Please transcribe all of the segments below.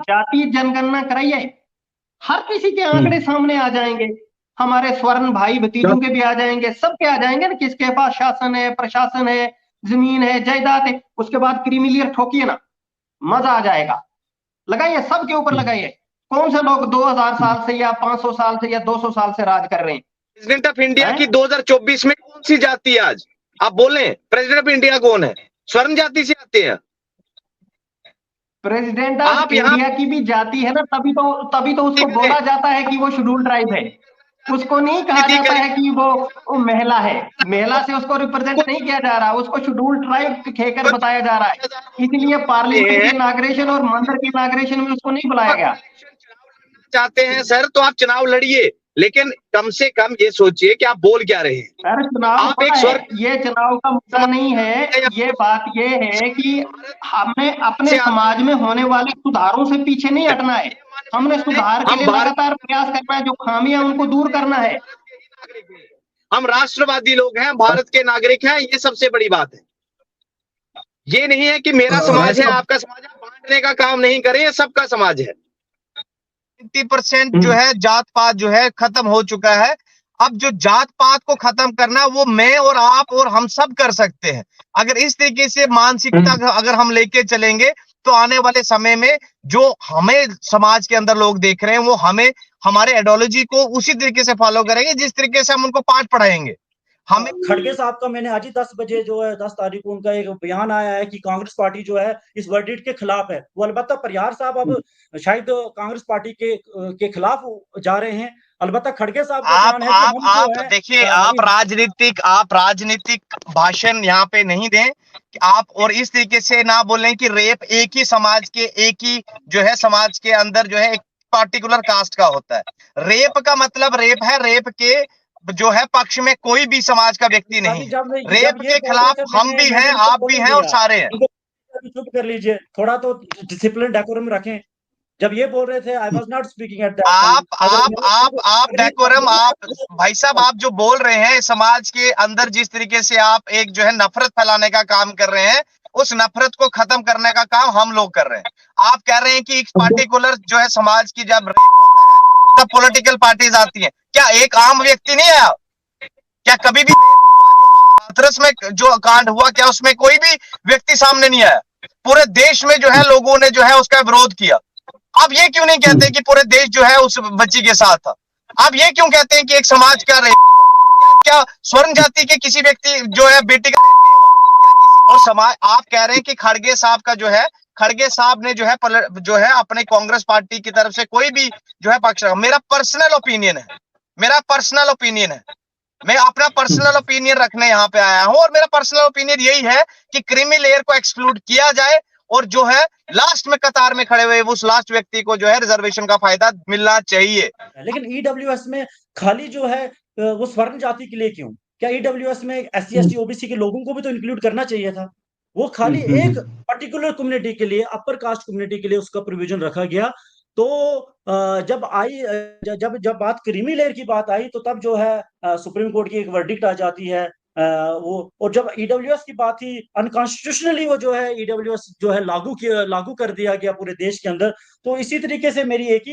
जातीय जनगणना कराइए, हर किसी के आंकड़े सामने आ जाएंगे, हमारे स्वर्ण भाई भतीजों के भी आ जाएंगे, सबके आ जाएंगे ना, किसके पास शासन है, प्रशासन है, जमीन है, जायदाद है। उसके बाद क्रीमी लेयर ठोकिए ना, मजा आ जाएगा। लगाइए, सबके ऊपर लगाइए। कौन से लोग 2000 साल से या 500 साल से या 200 साल से राज कर रहे हैं? प्रेसिडेंट ऑफ इंडिया की 2024 में कौन सी जाति है आज? आप बोले प्रेसिडेंट ऑफ इंडिया कौन है? स्वर्ण जाति से आते हैं। प्रेसिडेंट ऑफ इंडिया की भी जाति है ना, तभी तो उसको बोला जाता है कि वो शेड्यूल ट्राइब है। उसको नहीं कहा जाता है कि वो महिला है, महिला से उसको रिप्रेजेंट नहीं किया जा रहा, उसको शेड्यूल ट्राइब कहकर बताया जा रहा है। इसलिए पार्लियामेंट की इनॉग्रेशन और मंदिर की इनॉग्रेशन में उसको नहीं बुलाया गया। चाहते हैं सर तो आप चुनाव लड़िए, लेकिन कम से कम ये सोचिए कि आप बोल क्या रहे हैं। सर चुनाव ये चुनाव का मुद्दा नहीं है, ये बात ये है कि हमें अपने समाज में होने वाले सुधारों से पीछे नहीं हटना है, हमने सुधार के लिए लगातार प्रयास करना है, जो खामियां उनको दूर करना है। हम राष्ट्रवादी लोग हैं, भारत के नागरिक हैं, ये सबसे बड़ी बात है। ये नहीं है कि मेरा समाज है आपका समाज है, बांटने का काम नहीं करें, ये सबका समाज है। 50% जो है जात पात जो है खत्म हो चुका है। अब जो जात पात को खत्म करना वो मैं और आप और हम सब कर सकते हैं। अगर इस तरीके से मानसिकता अगर हम लेके चलेंगे तो आने वाले समय में जो हमें समाज के अंदर लोग देख रहे हैं वो हमें हमारे आइडियोलॉजी को उसी तरीके से फॉलो करेंगे जिस तरीके से हम उनको पाठ पढ़ाएंगे। हमें खड़गे साहब का मैंने आज ही 10 बजे जो है 10 तारीख को उनका एक बयान आया है कि कांग्रेस पार्टी जो है इस वर्डिक्ट के खिलाफ है। वो अलबत्ता परिहार साहब अब शायद कांग्रेस पार्टी के खिलाफ जा रहे हैं। अलबत्ता खड़गे साहब का बयान है कि आप देखिए, आप राजनीतिक भाषण यहाँ पे नहीं दें कि आप और इस तरीके से ना बोलें कि रेप एक ही समाज के एक ही जो है समाज के अंदर जो है एक पार्टिकुलर कास्ट का होता है। रेप का मतलब रेप है, रेप के जो है पक्ष में कोई भी समाज का व्यक्ति नहीं। रेप के खिलाफ हम भी हैं, आप भी हैं और सारे हैं। चुप कर लीजिए, थोड़ा तो डिसिप्लिन डेकोरम रखें। जब ये बोल रहे थे I was not speaking at that आप डेकोरम, आप भाई साहब आप जो बोल रहे हैं समाज के अंदर जिस तरीके से आप एक जो है नफरत फैलाने का काम कर रहे हैं, उस नफरत को खत्म करने का काम हम लोग कर रहे हैं। आप कह रहे हैं कि एक पार्टिकुलर जो है समाज की जब रेप होता है तब पॉलिटिकल पार्टीज आती हैं। क्या एक आम व्यक्ति नहीं आया? क्या कभी भी हाथरस में जो कांड हुआ क्या उसमें कोई भी व्यक्ति सामने नहीं आया? पूरे देश में जो है लोगों ने जो है उसका विरोध किया। आप ये क्यों नहीं कहते कि पूरे देश जो है उस बच्ची के साथ था? आप ये क्यों कहते हैं कि एक समाज का रेप हुआ? क्या स्वर्ण जाति के किसी व्यक्ति जो है बेटी का रेप नहीं हुआ? क्या किसी और समाज? आप कह रहे हैं कि खड़गे साहब का जो है, खड़गे साहब ने जो है अपने कांग्रेस पार्टी की तरफ से कोई भी जो है पक्ष, मेरा पर्सनल ओपिनियन है, मैं अपना पर्सनल ओपिनियन रखने यहाँ पे आया हूँ और मेरा पर्सनल ओपिनियन यही है कि क्रीमी लेयर को एक्सक्लूड किया जाए और जो है लास्ट में कतार में खड़े हुए उस लास्ट व्यक्ति को जो है रिजर्वेशन का फायदा मिलना चाहिए। लेकिन ईडब्ल्यूएस में खाली जो है वो स्वर्ण जाति के लिए क्यों? क्या ईडब्ल्यूएस में SC ST OBC के लोगों को भी तो इंक्लूड करना चाहिए था? वो खाली एक पर्टिकुलर कम्युनिटी के लिए, अपर कास्ट कम्युनिटी के लिए उसका प्रोविजन रखा गया। तो जब बात क्रीमी लेयर की बात आई तो तब जो है सुप्रीम कोर्ट की एक वर्डिक्ट आ जाती है। वो और जब ईडब्ल्यूएस की बात थी अनकॉन्स्टिट्यूशनली वो जो है ईडब्ल्यूएस जो है लागू कर दिया गया पूरे देश के अंदर। तो इसी तरीके से मेरी एक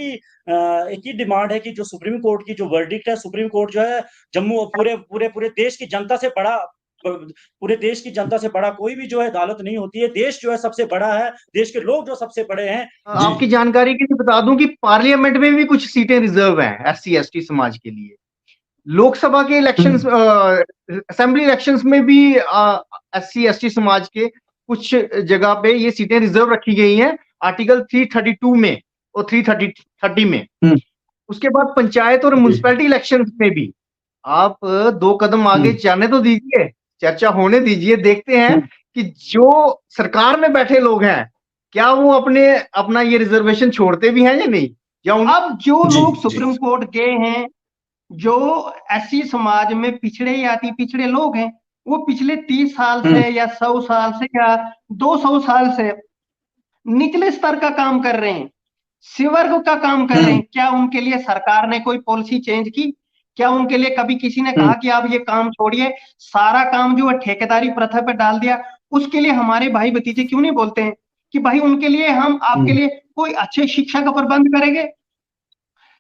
ही डिमांड है कि जो सुप्रीम कोर्ट की जो वर्डिक्ट है, सुप्रीम कोर्ट जो है जम्मू पूरे देश की जनता से बड़ा, पूरे देश की जनता से बड़ा कोई भी जो है अदालत नहीं होती है। देश जो है सबसे बड़ा है, देश के लोग जो सबसे बड़े हैं। आपकी जानकारी के लिए बता दूं कि पार्लियामेंट में भी कुछ सीटें रिजर्व हैं SC ST समाज के लिए। लोकसभा के इलेक्शंस, असेंबली इलेक्शंस में भी SC ST समाज के कुछ जगह पे ये सीटें रिजर्व रखी गई हैं आर्टिकल 332 में और 330 में। उसके बाद पंचायत और म्युनिसिपैलिटी इलेक्शंस में भी आप 2 कदम आगे जाने तो दीजिए, चर्चा होने दीजिए, देखते हैं कि जो सरकार में बैठे लोग हैं क्या वो अपना ये रिजर्वेशन छोड़ते भी हैं या नहीं। अब जो लोग सुप्रीम कोर्ट गए हैं, जो SC समाज में पिछड़े या अति पिछड़े लोग हैं, वो पिछले 30 साल से या 100 साल से या 200 साल से निचले स्तर का काम कर रहे हैं, सिवर्ग का काम कर रहे हैं। क्या उनके लिए सरकार ने कोई पॉलिसी चेंज की? क्या उनके लिए कभी किसी ने कहा कि आप ये काम छोड़िए, सारा काम जो है ठेकेदारी प्रथा पे डाल दिया? उसके लिए हमारे भाई भतीजे क्यों नहीं बोलते हैं कि भाई उनके लिए हम आपके लिए कोई अच्छे शिक्षा का प्रबंध करेंगे?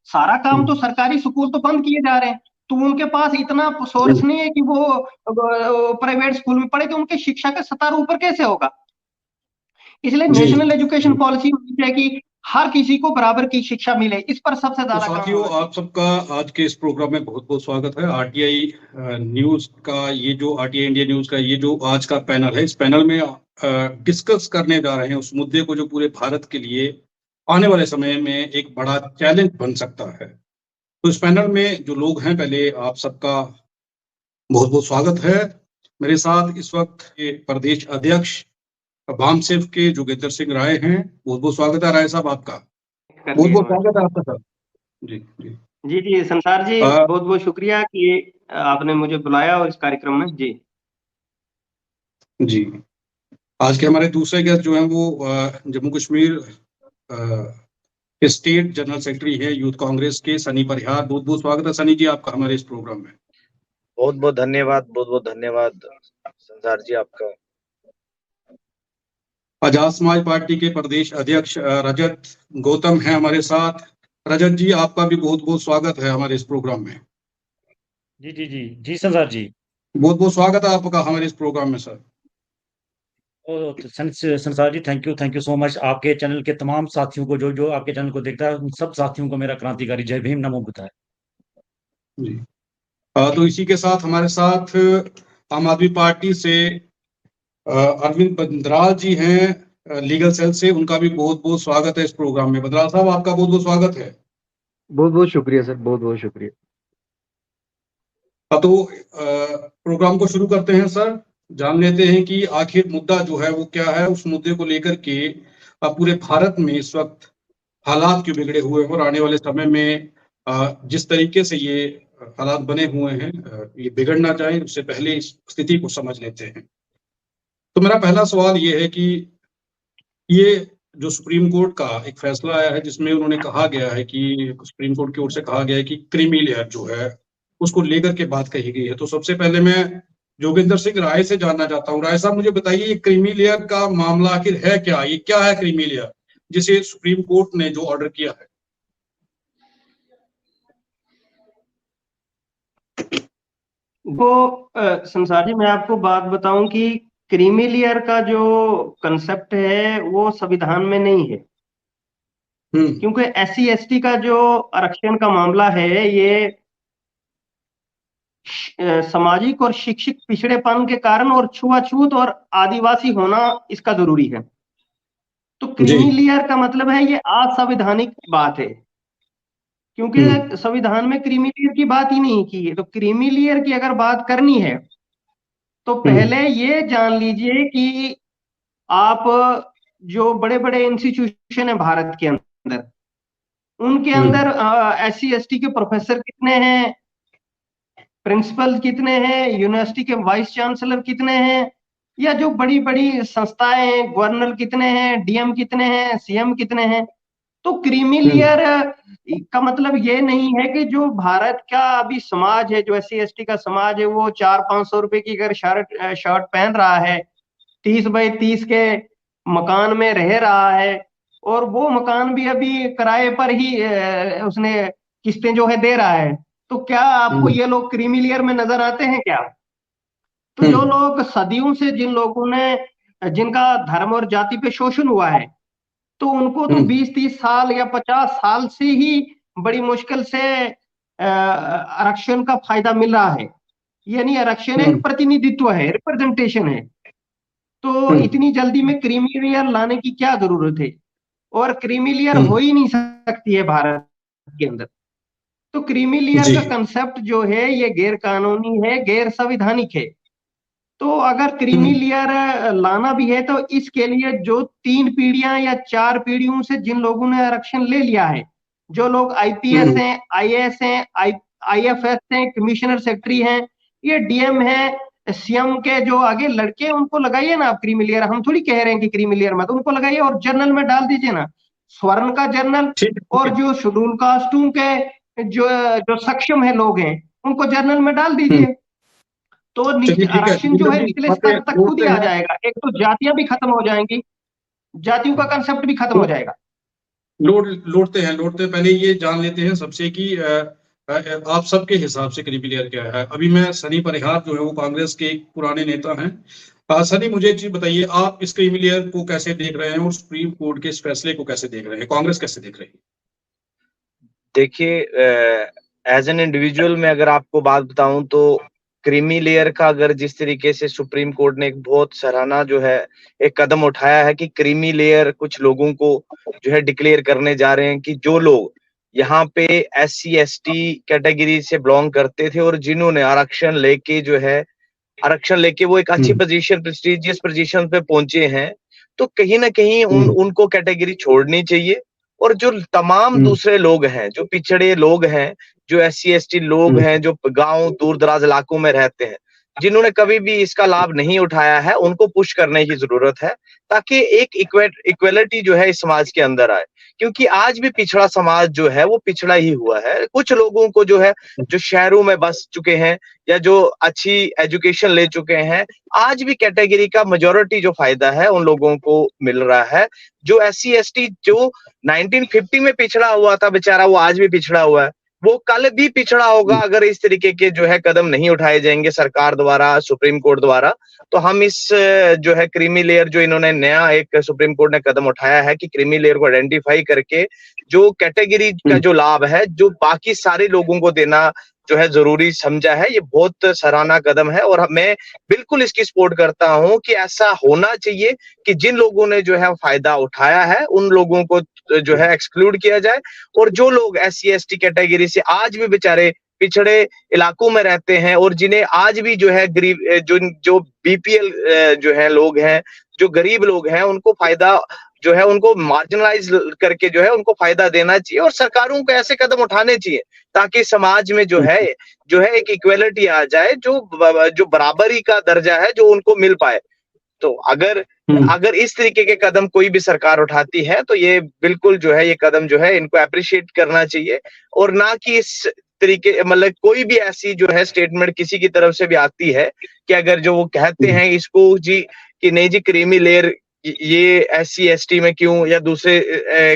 सारा काम तो सरकारी स्कूल तो बंद किए जा रहे हैं, तो उनके पास इतना सोर्स नहीं है कि वो प्राइवेट स्कूल में पढ़े, तो उनके शिक्षा का स्तर ऊपर कैसे होगा? इसलिए जी नेशनल एजुकेशन जी। पॉलिसी होनी चाहिए कि हर किसी को बराबर की शिक्षा मिले, इस पर सबसे तो ज्यादा काम साथियों, होना चाहिए। आप सबका आज के इस प्रोग्राम में बहुत बहुत स्वागत है। आरटीआई न्यूज का ये जो आरटीआई इंडिया न्यूज का ये जो आज का पैनल है, इस पैनल में डिस्कस करने जा रहे हैं उस मुद्दे को जो पूरे भारत के लिए आने वाले समय में एक बड़ा चैलेंज बन सकता है। तो इस पैनल में जो लोग हैं, पहले आप सबका बहुत बहुत स्वागत है। मेरे साथ इस वक्त के प्रदेश अध्यक्ष बामसेफ के जोगेंद्र सिंह राय हैं। बहुत बहुत स्वागत है राय साहब आपका। बहुत बहुत स्वागत है आपका सर। जी जी जी जी संसार जी, आ, बहुत बहुत शुक्रिया कि आपने मुझे बुलाया और इस कार्यक्रम में। जी जी। आज के हमारे दूसरे गेस्ट जो हैं वो जम्मू कश्मीर के स्टेट जनरल सेक्रेटरी है यूथ कांग्रेस के सनी परिहार। बहुत बहुत स्वागत है सनी जी आपका हमारे इस प्रोग्राम में। बहुत बहुत धन्यवाद संसार जी आपका। आजाद समाज पार्टी के प्रदेश अध्यक्ष रजत गौतम है हमारे साथ। रजत जी आपका भी बहुत बहुत स्वागत है हमारे इस प्रोग्राम में। जी जी जी जी संसार जी। बहुत बहुत स्वागत है आपका हमारे इस प्रोग्राम में सर। तो संसार जी, थैंक यू सो मच। आपके चैनल के तमाम साथियों को, जो जो आपके चैनल को देखता है, उन सब साथियों को मेरा क्रांतिकारी जय भीम, नमो बुद्धाय। जी। तो इसी के साथ हमारे साथ आम आदमी पार्टी से अरविंद बंदराल जी हैं लीगल सेल से। उनका भी बहुत बहुत स्वागत है इस प्रोग्राम में। बंदराल साहब आपका बहुत बहुत स्वागत है। बहुत बहुत शुक्रिया सर, बहुत बहुत शुक्रिया। तो प्रोग्राम को शुरू करते हैं सर। जान लेते हैं कि आखिर मुद्दा जो है वो क्या है। उस मुद्दे को लेकर के पूरे भारत में इस वक्त हालात क्यों बिगड़े हुए हैं और आने वाले समय में जिस तरीके से ये हालात बने हुए हैं ये बिगड़ना चाहिए, उससे पहले इस स्थिति को समझ लेते हैं। तो मेरा पहला सवाल ये है कि ये जो सुप्रीम कोर्ट का एक फैसला आया है जिसमें उन्होंने कहा गया है कि सुप्रीम कोर्ट की ओर से कहा गया है कि क्रीमी लेयर जो है उसको लेकर के बात कही गई है। तो सबसे पहले मैं जोगेंद्र सिंह राय से जानना चाहता हूँ। राय साहब मुझे बताइए ये क्रीमी लेयर का मामला आखिर है क्या? ये क्या है क्रीमी लेयर जिसे सुप्रीम कोर्ट ने जो ऑर्डर किया है? वो संसार जी, मैं आपको बात बताऊं कि क्रीमी लेयर का जो कंसेप्ट है वो संविधान में नहीं है। क्योंकि SC ST का जो आरक्षण का मामला है ये सामाजिक और शिक्षित पिछड़ेपन के कारण और छुआछूत और आदिवासी होना इसका जरूरी है। तो क्रीमी लेयर का मतलब है ये असंवैधानिक बात है, क्योंकि संविधान में क्रीमी लेयर की बात ही नहीं की है। तो क्रीमी लेयर की अगर बात करनी है तो पहले ये जान लीजिए कि आप जो बड़े बड़े इंस्टीट्यूशन है भारत के अंदर, उनके अंदर SC ST के प्रोफेसर कितने हैं, प्रिंसिपल कितने हैं, यूनिवर्सिटी के वाइस चांसलर कितने हैं, या जो बड़ी बड़ी संस्थाएं हैं, गवर्नर कितने हैं, DM कितने हैं, CM कितने हैं। तो क्रीमी लेयर का मतलब ये नहीं है कि जो भारत का अभी समाज है, जो SC ST का समाज है, वो 400-500 रुपए की अगर शर्ट पहन रहा है, 30 बाई 30 के मकान में रह रहा है, और वो मकान भी अभी किराए पर ही उसने किस्तें जो है दे रहा है, तो क्या आपको ये लोग क्रीमी लेयर में नजर आते हैं क्या? तो जो लोग सदियों से जिनका धर्म और जाति पे शोषण हुआ है, तो उनको तो 20-30 साल या 50 साल से ही बड़ी मुश्किल से आरक्षण का फायदा मिल रहा है। यानी आरक्षण एक प्रतिनिधित्व है, रिप्रेजेंटेशन है। तो इतनी जल्दी में क्रीमी लेयर लाने की क्या जरूरत है? और क्रीमी लेयर हो ही नहीं सकती है भारत के अंदर। तो क्रीमी लेयर का कंसेप्ट जो है ये गैर कानूनी है, गैर संवैधानिक है। तो अगर क्रीमी लेयर लाना भी है तो इसके लिए जो 3 पीढ़ियां या 4 पीढ़ियों से जिन लोगों ने आरक्षण ले लिया है, जो लोग IPS हैं, IAS हैं, IFS हैं, कमिश्नर सेक्रेटरी हैं, ये DM हैं, CM के जो आगे लड़के, उनको लगाइए ना आप क्रीमी लेयर। हम थोड़ी कह रहे हैं कि क्रीमी लेयर मत, उनको लगाइए और जर्नल में डाल दीजिए ना, स्वर्ण का जर्नल। और जो शेड्यूल कास्टों के जो सक्षम है लोग हैं, उनको जर्नल में डाल दीजिए। तो आरक्षण जो है निचले स्तर तक खुद ही आ जाएगा। एक तो जातियां भी खत्म हो जाएंगी, जातियों का कंसेप्ट भी खत्म हो जाएगा। लौटते पहले ये जान लेते हैं सबसे कि आप सबके हिसाब से क्रीमी लेयर क्या है। अभी मैं सनी परिहार जो है वो कांग्रेस के एक पुराने नेता हैं। सनी, मुझे एक चीज बताइए, आप इस क्रीमी लेयर को कैसे देख रहे हैं और सुप्रीम कोर्ट के इस फैसले को कैसे देख रहे हैं, कांग्रेस कैसे देख रही है? देखिए, एज एन इंडिविजुअल मैं अगर आपको बात बताऊं तो क्रीमी लेयर का अगर जिस तरीके से सुप्रीम कोर्ट ने एक बहुत सराहना जो है एक कदम उठाया है कि क्रीमी लेयर कुछ लोगों को जो है डिक्लेयर करने जा रहे हैं कि जो लोग यहाँ पे SC/ST कैटेगरी से बिलोंग करते थे और जिन्होंने आरक्षण लेके वो एक अच्छी पोजीशन, प्रेस्टिजियस पोजीशन पे पहुंचे हैं, तो कहीं ना कहीं उनको कैटेगरी छोड़नी चाहिए। और जो तमाम दूसरे लोग हैं, जो पिछड़े लोग हैं, जो SC/ST लोग हैं, जो गांव दूर दराज इलाकों में रहते हैं, जिन्होंने कभी भी इसका लाभ नहीं उठाया है, उनको पुश करने की जरूरत है ताकि एक इक्वेलिटी जो है इस समाज के अंदर आए। क्योंकि आज भी पिछड़ा समाज जो है वो पिछड़ा ही हुआ है। कुछ लोगों को जो है, जो शहरों में बस चुके हैं या जो अच्छी एजुकेशन ले चुके हैं, आज भी कैटेगरी का मेजॉरिटी जो फायदा है उन लोगों को मिल रहा है। जो SC/ST जो 1950 में पिछड़ा हुआ था बेचारा, वो आज भी पिछड़ा हुआ है, वो कल भी पिछड़ा होगा अगर इस तरीके के जो है कदम नहीं उठाए जाएंगे सरकार द्वारा, सुप्रीम कोर्ट द्वारा। तो हम इस जो है क्रीमी लेयर, जो इन्होंने नया एक सुप्रीम कोर्ट ने कदम उठाया है कि क्रीमी लेयर को आइडेंटिफाई करके जो कैटेगरी का जो लाभ है जो बाकी सारे लोगों को देना जो है जरूरी समझा है, ये बहुत सराहना कदम है। और मैं बिल्कुल इसकी सपोर्ट करता हूं कि ऐसा होना चाहिए कि जिन लोगों ने जो है फायदा उठाया है उन लोगों को जो है एक्सक्लूड किया जाए, और जो लोग SC/ST कैटेगरी से आज भी बेचारे पिछड़े इलाकों में रहते हैं और जिन्हें आज भी जो है गरीब जो BPL जो है लोग हैं, जो गरीब लोग हैं, उनको फायदा जो है उनको मार्जिनलाइज करके जो है उनको फायदा देना चाहिए। और सरकारों को ऐसे कदम उठाने चाहिए ताकि समाज में जो है एक इक्वेलिटी आ जाए, जो बराबरी का दर्जा है जो उनको मिल पाए। तो अगर इस तरीके के कदम कोई भी सरकार उठाती है तो ये बिल्कुल जो है ये कदम जो है इनको अप्रिशिएट करना चाहिए, और ना कि इस तरीके मतलब कोई भी ऐसी जो है स्टेटमेंट किसी की तरफ से भी आती है कि अगर जो वो कहते हैं इसको जी कि नहीं जी क्रीमी लेयर ये SC/ST में क्यों या दूसरे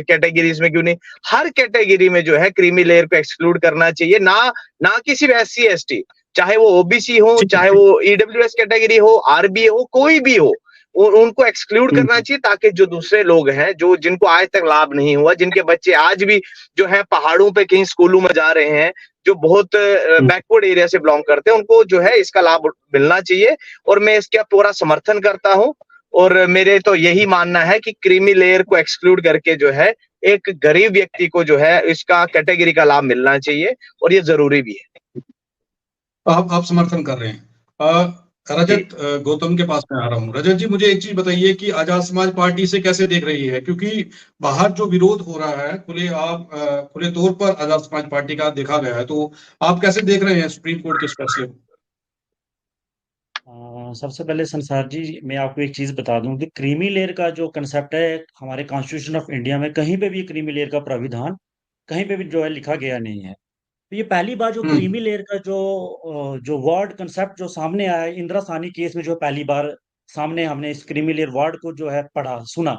कैटेगरीज में क्यों नहीं, हर कैटेगरी में जो है क्रीमी लेयर को एक्सक्लूड करना चाहिए, ना कि सिर्फ SC/ST, चाहे वो OBC हो, चाहे वो EWS कैटेगरी हो, RBA हो, कोई भी हो, उनको एक्सक्लूड करना चाहिए ताकि जो दूसरे लोग हैं जो जिनको आज तक लाभ नहीं हुआ, जिनके बच्चे आज भी जो है पहाड़ों पे कहीं स्कूलों में जा रहे हैं, जो बहुत बैकवर्ड एरिया से बिलोंग करते हैं, उनको जो है इसका लाभ मिलना चाहिए। और मैं इसका पूरा समर्थन करता हूं, और मेरे तो यही मानना है कि क्रीमी लेयर को एक्सक्लूड करके जो है एक गरीब व्यक्ति को जो है इसका कैटेगरी का लाभ मिलना चाहिए, और ये जरूरी भी है। आप समर्थन कर रहे हैं। रजत, गौतम के पास मैं आ रहा हूँ। रजत जी, मुझे एक चीज बताइए कि आजाद समाज पार्टी से कैसे देख रही है, क्योंकि बाहर जो विरोध हो रहा है खुले तौर पर आजाद समाज पार्टी का देखा गया है, तो आप कैसे देख रहे हैं सुप्रीम कोर्ट के इस फैसले को? सबसे पहले संसार जी, मैं आपको एक चीज बता दूं कि क्रीमी लेयर का जो कंसेप्ट है हमारे कॉन्स्टिट्यूशन ऑफ इंडिया में कहीं पे भी क्रीमी लेयर का प्राविधान कहीं पे भी जो है लिखा गया नहीं है। तो ये पहली बार जो क्रीमी लेयर का जो वर्ड कंसेप्ट जो सामने आया है, इंदिरा साहनी केस में जो पहली बार सामने हमने इस क्रीमी लेयर वर्ड को जो है पढ़ा सुना,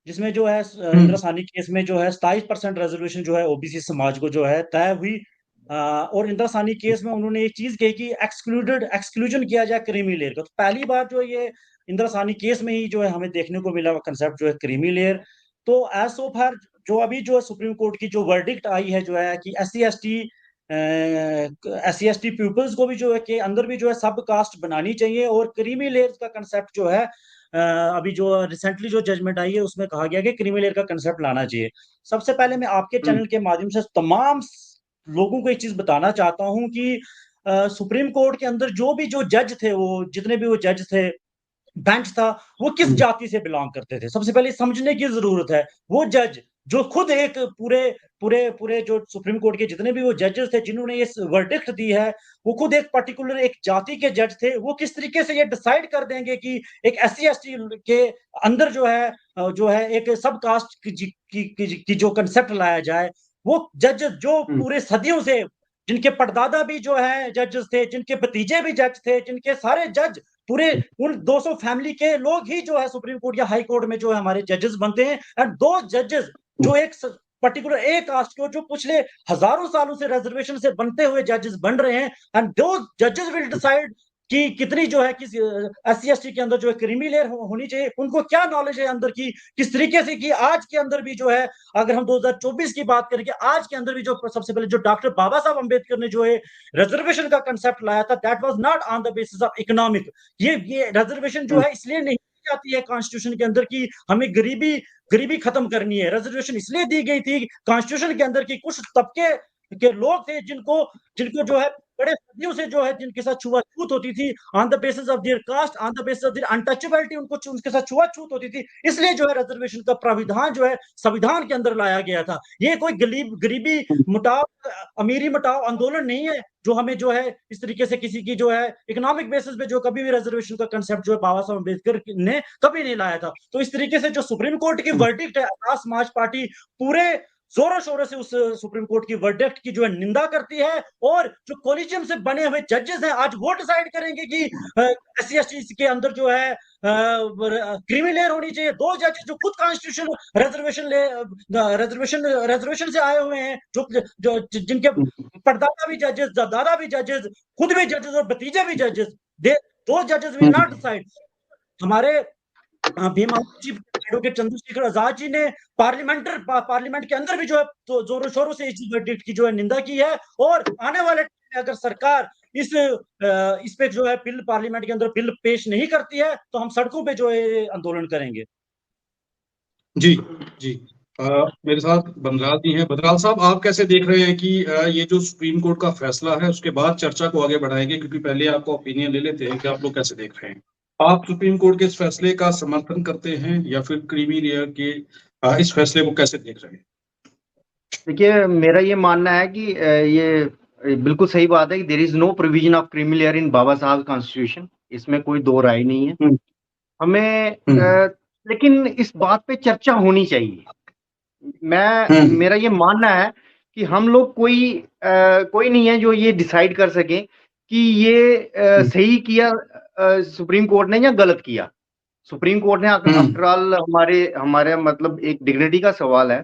जिसमें जो है इंदिरा साहनी केस में जो है 27% रेजोल्यूशन जो है OBC समाज को जो है तय हुई। और इंदिरा साहनी केस में उन्होंने एक चीज कही कि एक्सक्लूजन किया जाए क्रीमी लेयर का। तो पहली बार जो ये इंदिरा साहनी केस में ही जो है हमें देखने को मिला कंसेप्ट जो है क्रीमी लेयर। तो एज सो फार जो अभी जो सुप्रीम कोर्ट की जो वर्डिक्ट आई है जो है कि SC/ST पीपल्स को भी जो है के अंदर भी जो है सब कास्ट बनानी चाहिए, और क्रीमी लेयर का कंसेप्ट जो है अभी जो रिसेंटली जो जजमेंट आई है उसमें कहा गया कि क्रीमी लेयर का कंसेप्ट लाना चाहिए। सबसे पहले मैं आपके चैनल के माध्यम से तमाम लोगों को एक चीज बताना चाहता हूं कि सुप्रीम कोर्ट के अंदर जो जज थे, वो जितने भी वो जज थे, बेंच था, वो किस जाति से बिलोंग करते थे। सबसे पहले समझने की जरूरत है। वो जज जो खुद एक पूरे जो सुप्रीम कोर्ट के जितने भी वो जजेस थे जिन्होंने ये वर्डिक्ट दी है, वो खुद एक पर्टिकुलर एक जाति के जज थे। वो किस तरीके से ये डिसाइड कर देंगे कि एक SC/ST के अंदर जो है एक सब कास्ट की जो कंसेप्ट लाया जाए। वो जज जो पूरे सदियों से, जिनके परदादा भी जो है जजेस थे, जिनके भतीजे भी जज थे, जिनके सारे जज पूरे उन 200 फैमिली के लोग ही जो है सुप्रीम कोर्ट या हाई कोर्ट में जो है हमारे जजेस बनते हैं। एंड दो जजेस जो एक पर्टिकुलर एक कास्ट को जो पिछले हजारों सालों से रिजर्वेशन से बनते हुए जजेस बन रहे हैं, एंड दो जजेस विल डिसाइड कि कितनी जो है किस SC/ST के अंदर जो है क्रीमी लेयर होनी चाहिए, उनको क्या नॉलेज है अंदर की, किस तरीके से कि आज के अंदर भी जो है, अगर हम 2024 की बात करें कि आज के अंदर भी जो सबसे पहले जो डॉक्टर बाबा साहब अम्बेडकर ने जो है रिजर्वेशन का कंसेप्ट लाया था, that was not on the basis of economic. ये रिजर्वेशन जो है इसलिए नहीं आती है कॉन्स्टिट्यूशन के अंदर की हमें गरीबी खत्म करनी है। रिजर्वेशन इसलिए दी गई थी कॉन्स्टिट्यूशन के अंदर की कुछ तबके के लोग थे जिनको जो है बड़े सदियों से जो है जिनके साथ छुआछूत होती थी, on the basis of their caste, on the basis of their untouchability, उनके साथ छुआछूत होती थी, इसलिए जो है रिजर्वेशन का प्राविधान जो है संविधान के अंदर लाया गया था। ये कोई गरीबी मुटाव, अमीरी मुटाव आंदोलन नहीं है जो हमें जो है इस तरीके से किसी की जो है इकोनॉमिक बेसिस पे जो कभी भी रिजर्वेशन का कंसेप्ट जो है बाबा साहब अम्बेडकर ने कभी नहीं लाया था। तो इस तरीके से जो सुप्रीम कोर्ट की वर्डिक्ट है, आजाद समाज पार्टी पूरे जोरों शोरों से उस सुप्रीम कोर्ट की वर्डिक्ट की जो है निंदा करती है, और जो कॉलेजियम से बने हुए जजेस हैं आज वो डिसाइड करेंगे कि SC/ST के अंदर जो है क्रीमी लेयर होनी चाहिए। दो जजेस जो खुद कॉन्स्टिट्यूशन रिजर्वेशन से आए हुए हैं, जो जिनके परदादा भी जजेस, दादा भी जजेस, खुद भी जजेस और भतीजे भी जजेस, दो जजेस विल नॉट डिसाइड। हमारे एडवोकेट चंद्रशेखर आजाद जी ने पार्लियामेंट के अंदर भी जो है तो जोरों शोरों से इस वर्डिक्ट की जो है निंदा की है, और आने वाले टाइम में अगर सरकार इस पे जो है बिल पार्लियामेंट के अंदर बिल पेश नहीं करती है तो हम सड़कों पे जो है आंदोलन करेंगे। जी जी मेरे साथ बनराज जी हैं। बनराज साहब, आप कैसे देख रहे हैं कि ये जो सुप्रीम कोर्ट का फैसला है उसके बाद चर्चा को आगे बढ़ाएंगे, क्योंकि पहले आपका ओपिनियन ले लेते हैं कि आप लोग कैसे देख रहे हैं। आप सुप्रीम कोर्ट के इस फैसले का समर्थन करते हैं या फिर क्रीमी लेयर के इस फैसले को कैसे देख रहे हैं? देखिए, मेरा ये मानना है कि ये बिल्कुल सही बात है कि there is no provision of creamy layer in Baba Sahab constitution, इसमें कोई दो राय नहीं है। हमें लेकिन इस बात पे चर्चा होनी चाहिए। मेरा ये मानना है कि हम लोग कोई नहीं है जो ये डिसाइड कर सके कि ये सही किया सुप्रीम कोर्ट ने या गलत किया। सुप्रीम कोर्ट ने आफ्टर ऑल हमारे मतलब एक डिग्निटी का सवाल है,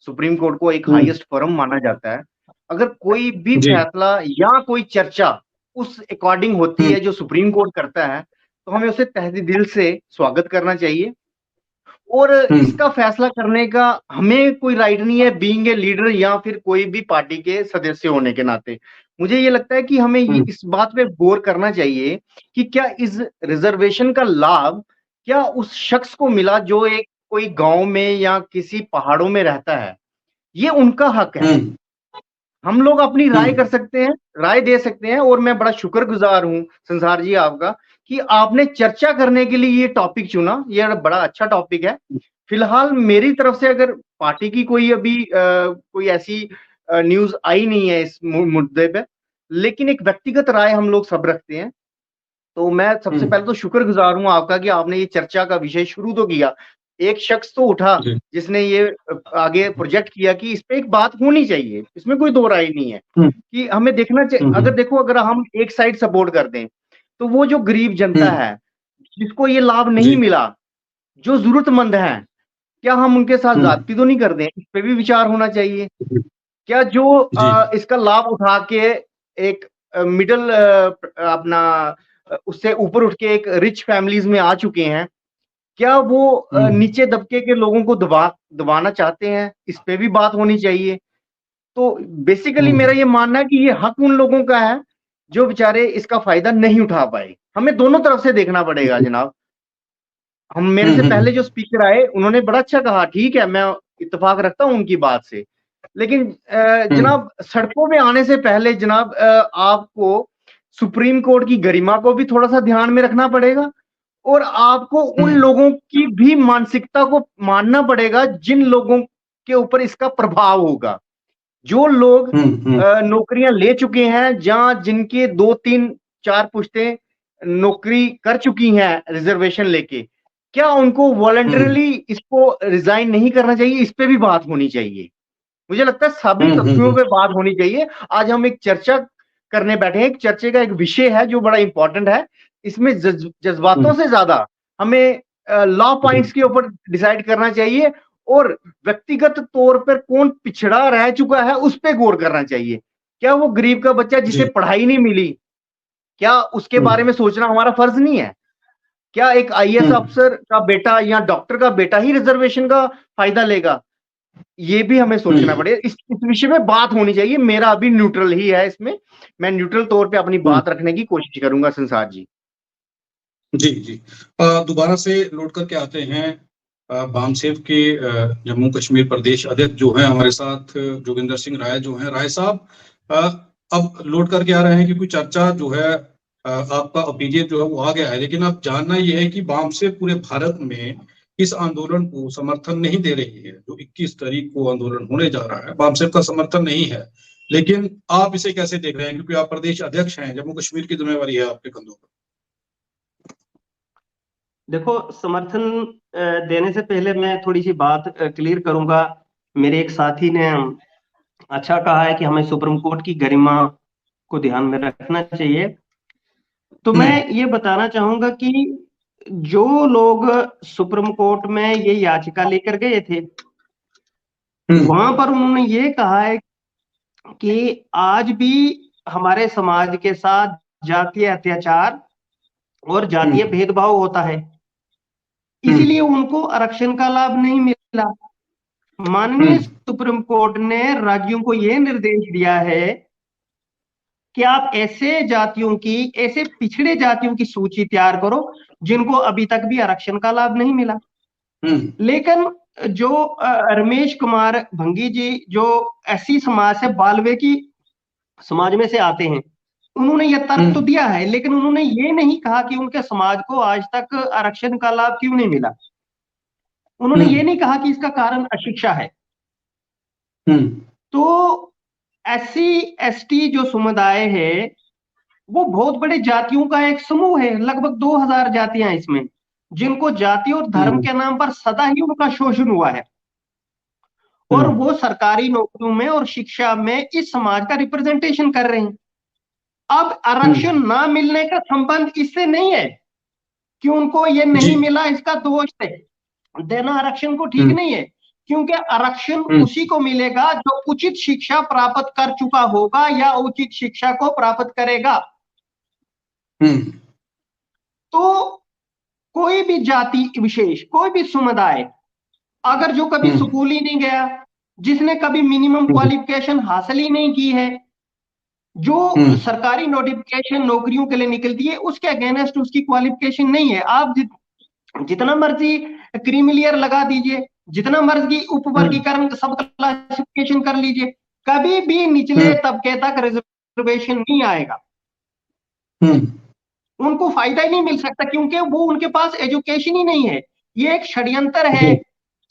सुप्रीम कोर्ट को एक हाईएस्ट फर्म माना जाता है। अगर कोई भी फैसला या कोई चर्चा उस अकॉर्डिंग होती है जो सुप्रीम कोर्ट करता है, तो हमें उसे तहे दिल से स्वागत करना चाहिए। और इसका फैसला करने का हमें कोई राइट नहीं है बीइंग ए लीडर या फिर कोई भी पार्टी के सदस्य होने के नाते। मुझे ये लगता है कि हमें इस बात पे गौर करना चाहिए कि क्या इस रिजर्वेशन का लाभ क्या उस शख्स को मिला जो एक कोई गांव में या किसी पहाड़ों में रहता है। ये उनका हक है। हम लोग अपनी राय कर सकते हैं, राय दे सकते हैं, और मैं बड़ा शुक्रगुजार हूं संसार जी आपका कि आपने चर्चा करने के लिए ये टॉपिक चुना। ये बड़ा अच्छा टॉपिक है। फिलहाल मेरी तरफ से अगर पार्टी की कोई अभी कोई ऐसी न्यूज आई नहीं है इस मुद्दे पे, लेकिन एक व्यक्तिगत राय हम लोग सब रखते हैं। तो मैं सबसे पहले तो शुक्रगुजार हूं आपका कि आपने ये चर्चा का विषय शुरू तो किया। एक शख्स तो उठा जिसने ये आगे प्रोजेक्ट किया कि इस पे एक बात होनी चाहिए, इसमें कोई दो राय नहीं है कि हमें देखना चाहिए। अगर देखो, अगर हम एक साइड सपोर्ट कर दें तो वो जो गरीब जनता है जिसको ये लाभ नहीं मिला, जो जरूरतमंद है, क्या हम उनके साथ ज्यादती तो नहीं कर दें? इस पे भी विचार होना चाहिए। क्या जो इसका लाभ उठा के एक मिडिल अपना उससे ऊपर उठ के एक रिच फैमिलीज में आ चुके हैं, क्या वो नीचे दबके के लोगों को दबाना चाहते हैं? इस पे भी बात होनी चाहिए। तो बेसिकली मेरा ये मानना है कि ये हक उन लोगों का है जो बेचारे इसका फायदा नहीं उठा पाए। हमें दोनों तरफ से देखना पड़ेगा जनाब। हम मेरे से पहले जो स्पीकर आए उन्होंने बड़ा अच्छा कहा, ठीक है, मैं इत्तेफाक रखता हूं उनकी बात से, लेकिन जनाब सड़कों में आने से पहले जनाब आपको सुप्रीम कोर्ट की गरिमा को भी थोड़ा सा ध्यान में रखना पड़ेगा, और आपको उन लोगों की भी मानसिकता को मानना पड़ेगा जिन लोगों के ऊपर इसका प्रभाव होगा। जो लोग नौकरियां ले चुके हैं, जहां जिनके 2-3-4 पुश्तें नौकरी कर चुकी हैं रिजर्वेशन लेके, क्या उनको वॉलंटरली इसको रिजाइन नहीं करना चाहिए? इस पे भी बात होनी चाहिए। मुझे लगता है सभी तथ्यों पे बात होनी चाहिए। आज हम एक चर्चा करने बैठे हैं, एक चर्चे का एक विषय है जो बड़ा इंपॉर्टेंट है। इसमें जज्बातों से ज्यादा हमें लॉ पॉइंट्स के ऊपर डिसाइड करना चाहिए, और व्यक्तिगत तौर पर कौन पिछड़ा रह चुका है उस पर गौर करना चाहिए। क्या वो गरीब का बच्चा जिसे जी। पढ़ाई नहीं मिली, क्या उसके बारे में सोचना हमारा फर्ज नहीं है? क्या एक आईएएस अफसर का बेटा या डॉक्टर का बेटा ही रिजर्वेशन का फायदा लेगा? ये भी हमें सोचना पड़ेगा। इस विषय में बात होनी चाहिए। मेरा अभी न्यूट्रल ही है इसमें, मैं न्यूट्रल तौर पे अपनी बात रखने की कोशिश करूंगा। संसार जी जी। दोबारा से लौट करके आते हैं बामसेफ के जम्मू कश्मीर प्रदेश अध्यक्ष जो है हमारे साथ जोगिंदर सिंह राय जो है। राय साहब अब लौट करके आ रहे हैं कि कोई चर्चा जो है आपका ओपिनियन जो है वो आ गया है, लेकिन अब जानना यह है कि बामसेफ पूरे भारत में इस आंदोलन को समर्थन नहीं दे रही है। जो 21 तारीख को आंदोलन होने जा रहा है, बामसेफ का समर्थन नहीं है, लेकिन आप इसे कैसे देख रहे हैं, क्योंकि आप प्रदेश अध्यक्ष हैं, जम्मू कश्मीर की जिम्मेवारी है आपके कंधों पर। देखो, समर्थन देने से पहले मैं थोड़ी सी बात क्लियर करूंगा। मेरे एक साथी ने अच्छा कहा है कि हमें सुप्रीम कोर्ट की गरिमा को ध्यान में रखना चाहिए। तो मैं ये बताना चाहूंगा कि जो लोग सुप्रीम कोर्ट में ये याचिका लेकर गए थे, वहां पर उन्होंने ये कहा है कि आज भी हमारे समाज के साथ जातीय अत्याचार और जातीय भेदभाव होता है, इसीलिए उनको आरक्षण का लाभ नहीं मिला। माननीय सुप्रीम कोर्ट ने राज्यों को यह निर्देश दिया है कि आप ऐसे जातियों की, ऐसे पिछड़े जातियों की सूची तैयार करो जिनको अभी तक भी आरक्षण का लाभ नहीं मिला। लेकिन जो रमेश कुमार भंगी जी, जो एससी समाज से, बाल्मीकि समाज में से आते हैं, उन्होंने यह तर्क तो दिया है, लेकिन उन्होंने ये नहीं कहा कि उनके समाज को आज तक आरक्षण का लाभ क्यों नहीं मिला। उन्होंने ये नहीं कहा कि इसका कारण अशिक्षा है। तो एससी एसटी जो समुदाय है वो बहुत बड़े जातियों का एक समूह है, लगभग 2000 जातियां हैं इसमें, जिनको जाति और धर्म के नाम पर सदा ही उनका शोषण हुआ है, और वो सरकारी नौकरियों में और शिक्षा में इस समाज का रिप्रेजेंटेशन कर रहे हैं। अब आरक्षण ना मिलने का संबंध इससे नहीं है कि उनको ये नहीं मिला इसका दोष है, देना आरक्षण को ठीक नहीं है, क्योंकि आरक्षण उसी को मिलेगा जो उचित शिक्षा प्राप्त कर चुका होगा या उचित शिक्षा को प्राप्त करेगा। तो कोई भी जाति विशेष, कोई भी समुदाय अगर जो कभी स्कूल ही नहीं गया, जिसने कभी मिनिमम क्वालिफिकेशन हासिल ही नहीं की है, जो सरकारी नोटिफिकेशन नौकरियों के लिए निकलती है उसके अगेंस्ट उसकी क्वालिफिकेशन नहीं है, आप जितना मर्जी क्रीमी लेयर लगा दीजिए, जितना मर्जी उपवर्गीकरण सब क्लासिफिकेशन कर लीजिए, कभी भी निचले तबके तक रिजर्वेशन नहीं आएगा। उनको फायदा ही नहीं मिल सकता, क्योंकि वो उनके पास एजुकेशन ही नहीं है। ये एक षड्यंत्र है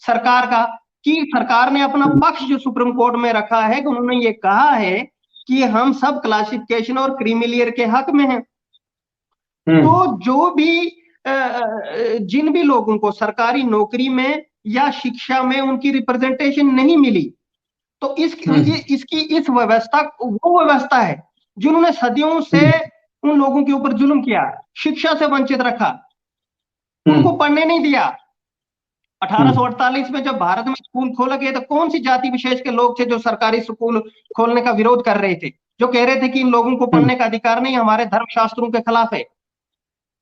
सरकार का, कि सरकार ने अपना पक्ष जो सुप्रीम कोर्ट में रखा है कि उन्होंने ये कहा है कि हम सब क्लासिफिकेशन और क्रीमी लेयर के हक में हैं। तो जो भी जिन भी लोगों को सरकारी नौकरी में या शिक्षा में उनकी रिप्रेजेंटेशन नहीं मिली, तो इसकी इस व्यवस्था वो व्यवस्था है जिन्होंने सदियों से उन लोगों के ऊपर जुल्म किया, शिक्षा से वंचित रखा, उनको पढ़ने नहीं दिया। 1848 में जब भारत में स्कूल खोला गया तो कौन सी जाति विशेष के लोग थे जो सरकारी स्कूल खोलने का विरोध कर रहे थे, जो कह रहे थे कि इन लोगों को पढ़ने का अधिकार नहीं, हमारे धर्मशास्त्रों के खिलाफ है।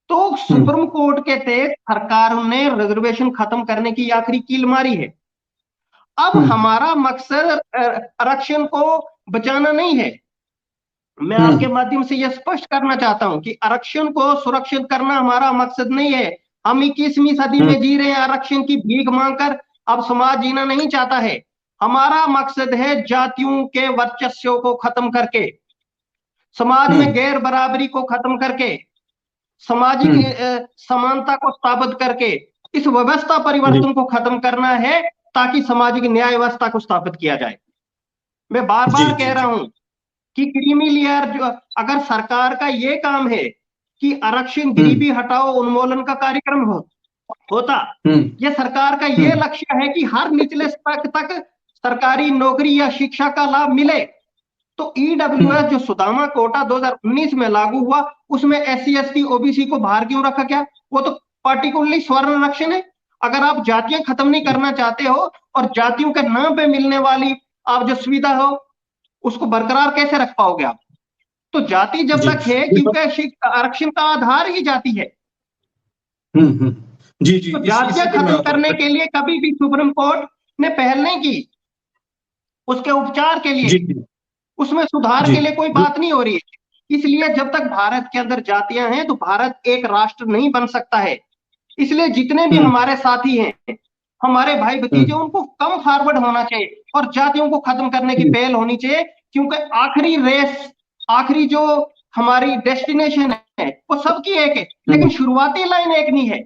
तो सुप्रीम कोर्ट के तहत सरकार ने रिजर्वेशन खत्म करने की आखिरी कील मारी है। अब हमारा मकसद आरक्षण को बचाना नहीं है। मैं आपके माध्यम से यह स्पष्ट करना चाहता हूं कि आरक्षण को सुरक्षित करना हमारा मकसद नहीं है। हम 21वीं सदी में जी रहे हैं, आरक्षण की भीख मांगकर अब समाज जीना नहीं चाहता है। हमारा मकसद है जातियों के वर्चस्व को खत्म करके, समाज में गैर बराबरी को खत्म करके, सामाजिक समानता को स्थापित करके इस व्यवस्था परिवर्तन को खत्म करना है, ताकि सामाजिक न्याय व्यवस्था को स्थापित किया जाए। मैं बार बार कह रहा हूं कि क्रीमी लेयर, जो अगर सरकार का ये काम है कि आरक्षण गरीबी हटाओ उन्मूलन का कार्यक्रम होता, यह सरकार का ये लक्ष्य है कि हर निचले स्तर तक सरकारी नौकरी या शिक्षा का लाभ मिले, तो ईडब्ल्यूएस जो सुदामा कोटा 2019 में लागू हुआ, उसमें एससी एसटी ओबीसी को बाहर क्यों रखा गया? वो तो पार्टिकुलरली स्वर्ण आरक्षण है, अगर आप जातियां खत्म नहीं करना चाहते हो और जातियों के नाम पे मिलने वाली आप जो सुविधा हो उसको बरकरार कैसे रख पाओगे आप? तो जाति जब जी तक है, क्योंकि आरक्षण का आधार ही जाति है, हम्म जी जी तो इसी जातियां पे मैं खत्म आता करने हूँ। के लिए कभी भी सुप्रीम कोर्ट ने पहल नहीं की। उसके उपचार के लिए, जी जी उसमें सुधार जी के लिए कोई बात नहीं हो रही है। इसलिए जब तक भारत के अंदर जातियां हैं तो भारत एक राष्ट्र नहीं बन सकता है। इसलिए जितने भी हम्म हमारे साथी हैं, हमारे भाई भतीजे, हम्म उनको कम फॉरवर्ड होना चाहिए और जातियों को खत्म करने की हम्म पहल होनी चाहिए, क्योंकि आखिरी रेस, आखिरी जो हमारी डेस्टिनेशन है वो सबकी एक है, लेकिन हम्म शुरुआती लाइन एक नहीं है।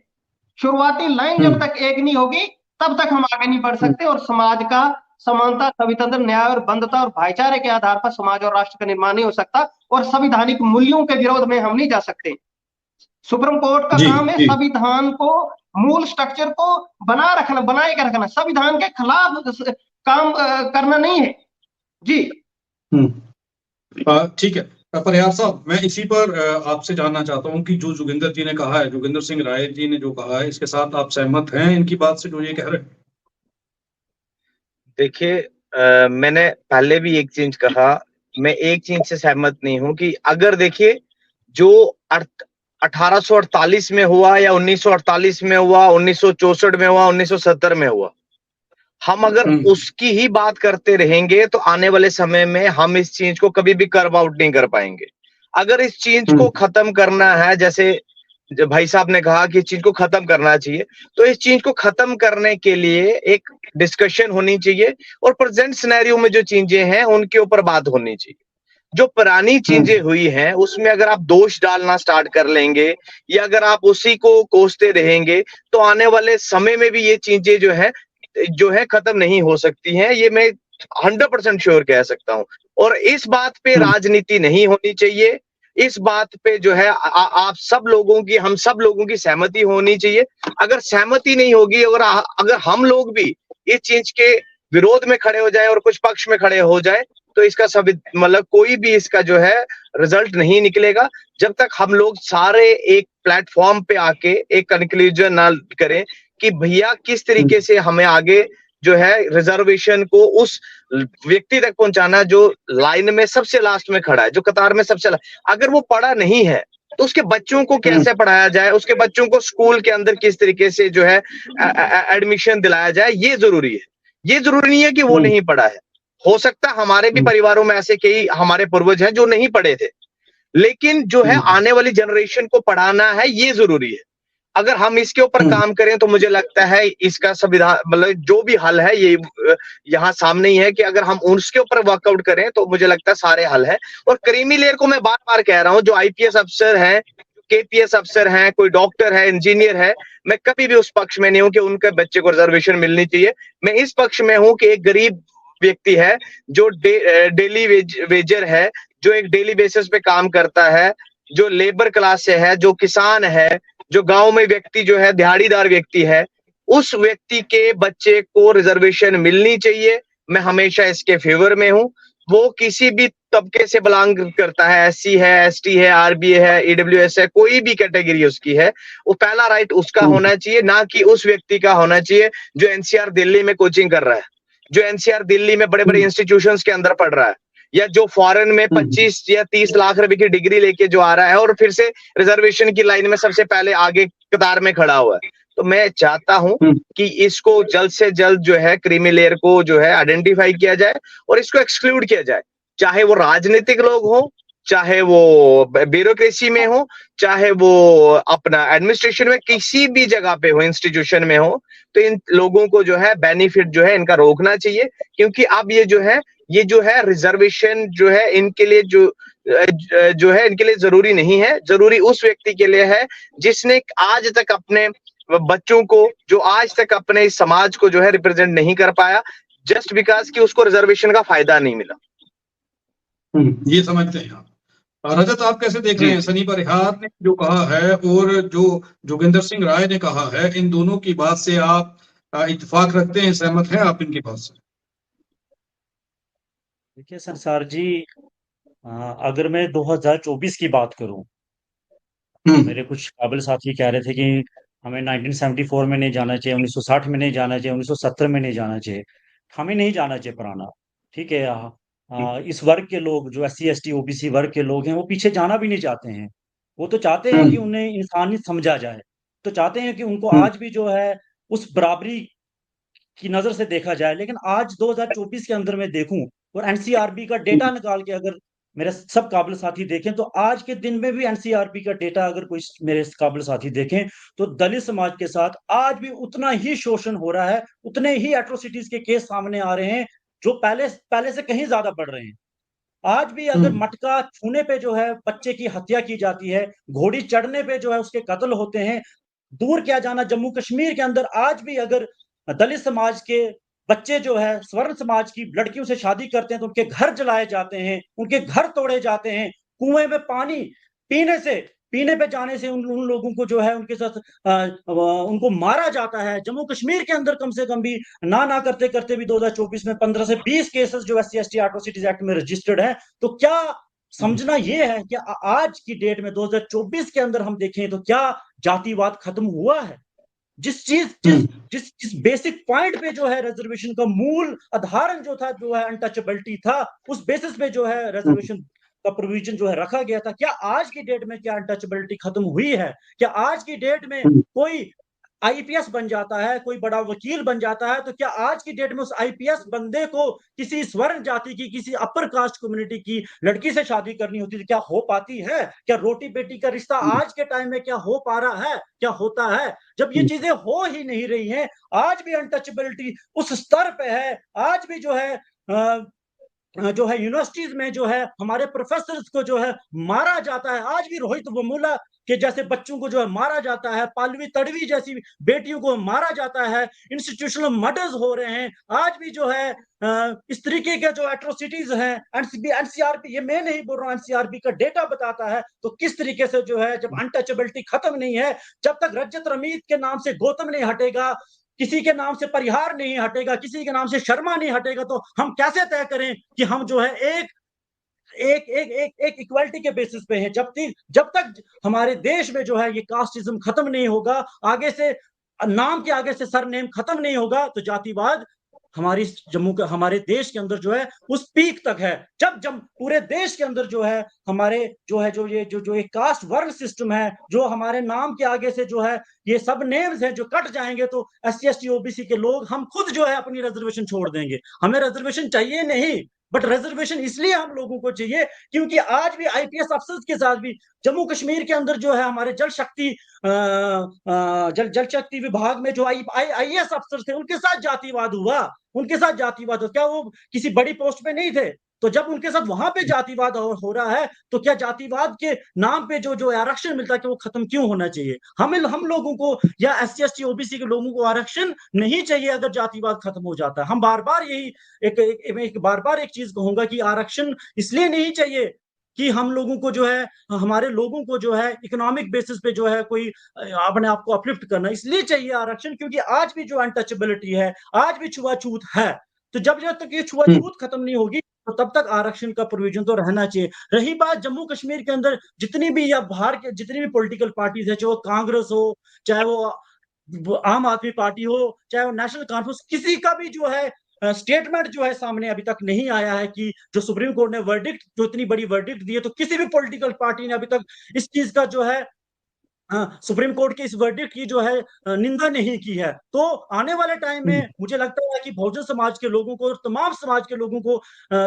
शुरुआती लाइन जब हम्म तक एक नहीं होगी तब तक हम आगे नहीं बढ़ सकते, और समाज का समानता, संवितंत्र, न्याय और बंधुता और भाईचारे के आधार पर समाज और राष्ट्र का निर्माण नहीं हो सकता, और संवैधानिक मूल्यों के विरोध में हम नहीं जा सकते। सुप्रीम कोर्ट का जी काम है जी संविधान को, मूल स्ट्रक्चर को बनाए के रखना, संविधान के खिलाफ काम करना नहीं है जी। ठीक है। परिहार साहब, मैं इसी पर आपसे जानना चाहता हूं कि जो जोगिंदर जी ने कहा है, जोगिंदर सिंह राय जी ने जो कहा है, इसके साथ आप सहमत हैं इनकी बात से जो ये कह रहे हैं? देखिए, मैंने पहले भी एक चीज कहा, मैं एक चीज से सहमत नहीं हूं कि अगर देखिए जो 1848 में हुआ या 1948 में हुआ, 1964 में हुआ, 1970 में हुआ, हम अगर हम्म उसकी ही बात करते रहेंगे तो आने वाले समय में हम इस चीज को कभी भी कर्व आउट नहीं कर पाएंगे। अगर इस चीज को हम्म खत्म करना है, जैसे जब भाई साहब ने कहा कि इस चीज को खत्म करना चाहिए, तो इस चीज को खत्म करने के लिए एक डिस्कशन होनी चाहिए और प्रेजेंट सिनेरियो में जो चीजें हैं उनके ऊपर बात होनी चाहिए। जो पुरानी चीजें हुई हैं उसमें अगर आप दोष डालना स्टार्ट कर लेंगे या अगर आप उसी को कोसते रहेंगे तो आने वाले समय में भी ये चीजें जो है खत्म नहीं हो सकती हैं, ये मैं 100% श्योर कह सकता हूं। और इस बात पे हम्म राजनीति नहीं होनी चाहिए, इस बात पे जो है आप सब लोगों की, हम सब लोगों की सहमति होनी चाहिए। अगर सहमति नहीं होगी, अगर हम लोग भी इस चीज के विरोध में खड़े हो जाए और कुछ पक्ष में खड़े हो जाए तो इसका सभी मतलब कोई भी इसका जो है रिजल्ट नहीं निकलेगा। जब तक हम लोग सारे एक प्लेटफॉर्म पे आके एक कंक्लूजन ना करें कि भैया किस तरीके से हमें आगे जो है रिजर्वेशन को उस व्यक्ति तक पहुंचाना जो लाइन में सबसे लास्ट में खड़ा है, जो कतार में सबसे अगर वो पढ़ा नहीं है तो उसके बच्चों को कैसे पढ़ाया जाए, उसके बच्चों को स्कूल के अंदर किस तरीके से जो है एडमिशन दिलाया जाए, ये जरूरी है। ये जरूरी नहीं है कि वो नहीं पढ़ा है, हो सकता है हमारे भी परिवारों में ऐसे कई हमारे पूर्वज हैं जो नहीं पढ़े थे, लेकिन जो है आने वाली जनरेशन को पढ़ाना है, ये जरूरी है। अगर हम इसके ऊपर काम करें तो मुझे लगता है इसका संविधान मतलब जो भी हल है ये यहाँ सामने ही है कि अगर हम उसके ऊपर वर्कआउट करें तो मुझे लगता है सारे हल है। और क्रीमी लेयर को मैं बार बार कह रहा हूँ, जो आईपीएस अफसर हैं, केपीएस अफसर हैं, कोई डॉक्टर है, इंजीनियर है, मैं कभी भी उस पक्ष में नहीं हूं कि उनके बच्चे को रिजर्वेशन मिलनी चाहिए। मैं इस पक्ष में हूं कि एक गरीब व्यक्ति है जो डेली वेजर है, जो एक डेली बेसिस पे काम करता है, जो लेबर क्लास से है, जो किसान है, जो गांव में व्यक्ति जो है दिहाड़ीदार व्यक्ति है, उस व्यक्ति के बच्चे को रिजर्वेशन मिलनी चाहिए। मैं हमेशा इसके फेवर में हूं। वो किसी भी तबके से बिलोंग करता है, एससी है, एसटी है, आरबीए है, ईडब्ल्यूएस है, कोई भी कैटेगरी उसकी है, वो पहला राइट उसका होना चाहिए, ना कि उस व्यक्ति का होना चाहिए जो एनसीआर दिल्ली में कोचिंग कर रहा है, जो एनसीआर दिल्ली में बड़े बड़े इंस्टीट्यूशंस के अंदर पढ़ रहा है, या जो फॉरेन में 25 या 30 लाख रुपए की डिग्री लेके जो आ रहा है और फिर से रिजर्वेशन की लाइन में सबसे पहले आगे कतार में खड़ा हुआ है। तो मैं चाहता हूं कि इसको जल्द से जल्द जो है क्रीमी लेयर को जो है आइडेंटिफाई किया जाए और इसको एक्सक्लूड किया जाए, चाहे वो राजनीतिक लोग हो, चाहे वो ब्यूरोक्रेसी में हो, चाहे वो अपना एडमिनिस्ट्रेशन में किसी भी जगह पे हो, इंस्टीट्यूशन में हो, तो इन लोगों को जो है बेनिफिट जो है इनका रोकना चाहिए। क्योंकि अब ये जो है रिजर्वेशन जो है इनके लिए जो है इनके लिए जरूरी नहीं है, जरूरी उस व्यक्ति के लिए है जिसने आज तक अपने बच्चों को, जो आज तक अपने समाज को जो है रिप्रेजेंट नहीं कर पाया, जस्ट बिकॉज कि उसको रिजर्वेशन का फायदा नहीं मिला। ये समझते हैं आप। रजत, आप कैसे देख रहे हैं? सनी परिहार ने जो कहा है और जो जोगिंदर सिंह राय ने कहा है, इन दोनों की बात से आप इत्तेफाक रखते हैं, सहमत हैं आप इनकी बात से? देखिए संसार जी, अगर मैं 2024 की बात करूं, मेरे कुछ काबिल साथी कह रहे थे कि हमें 1974 में नहीं जाना चाहिए, 1960 में नहीं जाना चाहिए, 1970 में नहीं जाना चाहिए, हमें नहीं जाना चाहिए पुराना। ठीक है, इस वर्ग के लोग जो SC ST OBC वर्ग के लोग हैं वो पीछे जाना भी नहीं चाहते हैं। वो तो चाहते हैं कि उन्हें इंसानियत समझा जाए, तो चाहते हैं कि उनको आज भी जो है उस बराबरी की नजर से देखा जाए। लेकिन आज 2024 के अंदर मैं देखूं और NCRB का डेटा निकाल के अगर मेरे सब काबिल साथी देखें, तो आज के दिन में भी NCRB का डेटा अगर कोई मेरे काबिल साथी देखें, तो दलित समाज के साथ आज भी उतना ही शोषण हो रहा है, उतने ही एट्रोसिटीज के केस सामने आ रहे हैं जो पहले से कहीं ज्यादा बढ़ रहे हैं। आज भी अगर मटका छूने पे जो है बच्चे की हत्या की जाती है, घोड़ी चढ़ने पे जो है उसके कत्ल होते हैं। दूर क्या जाना, जम्मू कश्मीर के अंदर आज भी अगर दलित समाज के बच्चे जो है स्वर्ण समाज की लड़कियों से शादी करते हैं तो उनके घर जलाए जाते हैं, उनके घर तोड़े जाते हैं, कुएं में पानी पीने पे जाने से उन लोगों को जो है उनके साथ उनको मारा जाता है। जम्मू कश्मीर के अंदर कम से कम भी ना करते करते भी 2024 में 15 से 20 केसेस जो SC ST एट्रोसिटीज एक्ट में रजिस्टर्ड है। तो क्या समझना ये है कि आज की डेट में 2024 के अंदर हम देखें तो क्या जातिवाद खत्म हुआ है? जिस बेसिक पॉइंट पे जो है रिजर्वेशन का मूल आधारण जो था, जो है अनटचेबिलिटी था, उस बेसिस पे जो है रिजर्वेशन का प्रोविजन जो है रखा गया था। क्या आज की डेट में क्या अनटचेबिलिटी खत्म हुई है? क्या आज की डेट में कोई IPS बन जाता है, कोई बड़ा वकील बन जाता है, तो क्या आज की डेट में उस IPS बंदे को किसी स्वर्ण जाति की, किसी अपर कास्ट कम्युनिटी की लड़की से शादी करनी होती है? क्या हो पाती है? क्या रोटी बेटी का रिश्ता आज के टाइम में क्या हो पा रहा है? क्या होता है? जब ये चीजें हो ही नहीं रही हैं, आज भी अनटचेबिलिटी उस स्तर पे है, आज भी जो है यूनिवर्सिटीज में जो है हमारे प्रोफेसर्स को जो है मारा जाता है। आज भी रोहित वेमुला के जैसे बच्चों को जो है मारा जाता है, पालवी तड़वी जैसी बेटियों को मारा जाता है, इंस्टीट्यूशनल मर्डर्स हो रहे हैं। आज भी जो है इस तरीके के जो एट्रोसिटीज हैं, NCRB, ये मैं नहीं बोल रहा हूँ, NCRB का डेटा बताता है। तो किस तरीके से जो है, जब अनटचेबिलिटी खत्म नहीं है, जब तक रजत रमीत के नाम से गौतम नहीं हटेगा, किसी के नाम से परिहार नहीं हटेगा, किसी के नाम से शर्मा नहीं हटेगा, तो हम कैसे तय करें कि हम जो है एक इक्वालिटी के बेसिस पे हैं? जब तक हमारे देश में जो है ये कास्टिज्म खत्म नहीं होगा, आगे से नाम के आगे से सरनेम खत्म नहीं होगा, तो जातिवाद हमारे देश के अंदर जो है उस पीक तक है। जब पूरे देश के अंदर जो है हमारे जो ये कास्ट वर्ग सिस्टम है, जो हमारे नाम के आगे से जो है ये सब नेम्स हैं जो कट जाएंगे, तो SC ST OBC के लोग हम खुद जो है अपनी रिजर्वेशन छोड़ देंगे। हमें रिजर्वेशन चाहिए नहीं, बट रिजर्वेशन इसलिए हम लोगों को चाहिए क्योंकि आज भी IPS अफसर्स के साथ भी जम्मू कश्मीर के अंदर जो है हमारे जल शक्ति विभाग में जो IAS अफसर थे, उनके साथ जातिवाद हुआ। क्या वो किसी बड़ी पोस्ट पे नहीं थे? तो जब उनके साथ वहां पे जातिवाद हो रहा है, तो क्या जातिवाद के नाम पे जो आरक्षण मिलता है कि वो खत्म क्यों होना चाहिए? हम लोगों को या SC ST OBC के लोगों को आरक्षण नहीं चाहिए अगर जातिवाद खत्म हो जाता है। हम बार बार एक चीज कहूंगा कि आरक्षण इसलिए नहीं चाहिए कि हम लोगों को जो है, हमारे लोगों को जो है इकोनॉमिक बेसिस पे जो है कोई अपने आप को अपलिफ्ट करना, इसलिए चाहिए आरक्षण क्योंकि आज भी जो अनटचेबिलिटी है, आज भी छुआछूत है। तो जब तक ये छुआछूत खत्म नहीं होगी, तो तब तक आरक्षण का प्रोविजन तो रहना चाहिए। रही बात जम्मू कश्मीर के अंदर जितनी भी या बाहर के जितनी भी पॉलिटिकल पार्टीज है, चाहे वो कांग्रेस हो, चाहे वो आम आदमी पार्टी हो, चाहे वो नेशनल कॉन्फ्रेंस, किसी का भी जो है स्टेटमेंट जो है सामने अभी तक नहीं आया है कि जो सुप्रीम कोर्ट ने वर्डिक्ट, जो इतनी बड़ी वर्डिक्ट दी है, तो किसी भी पॉलिटिकल पार्टी ने अभी तक इस चीज का जो है सुप्रीम कोर्ट की इस वर्डिक्ट की जो है निंदा नहीं की है। तो आने वाले टाइम में मुझे लगता है कि बहुजन समाज के लोगों को और तमाम समाज के लोगों को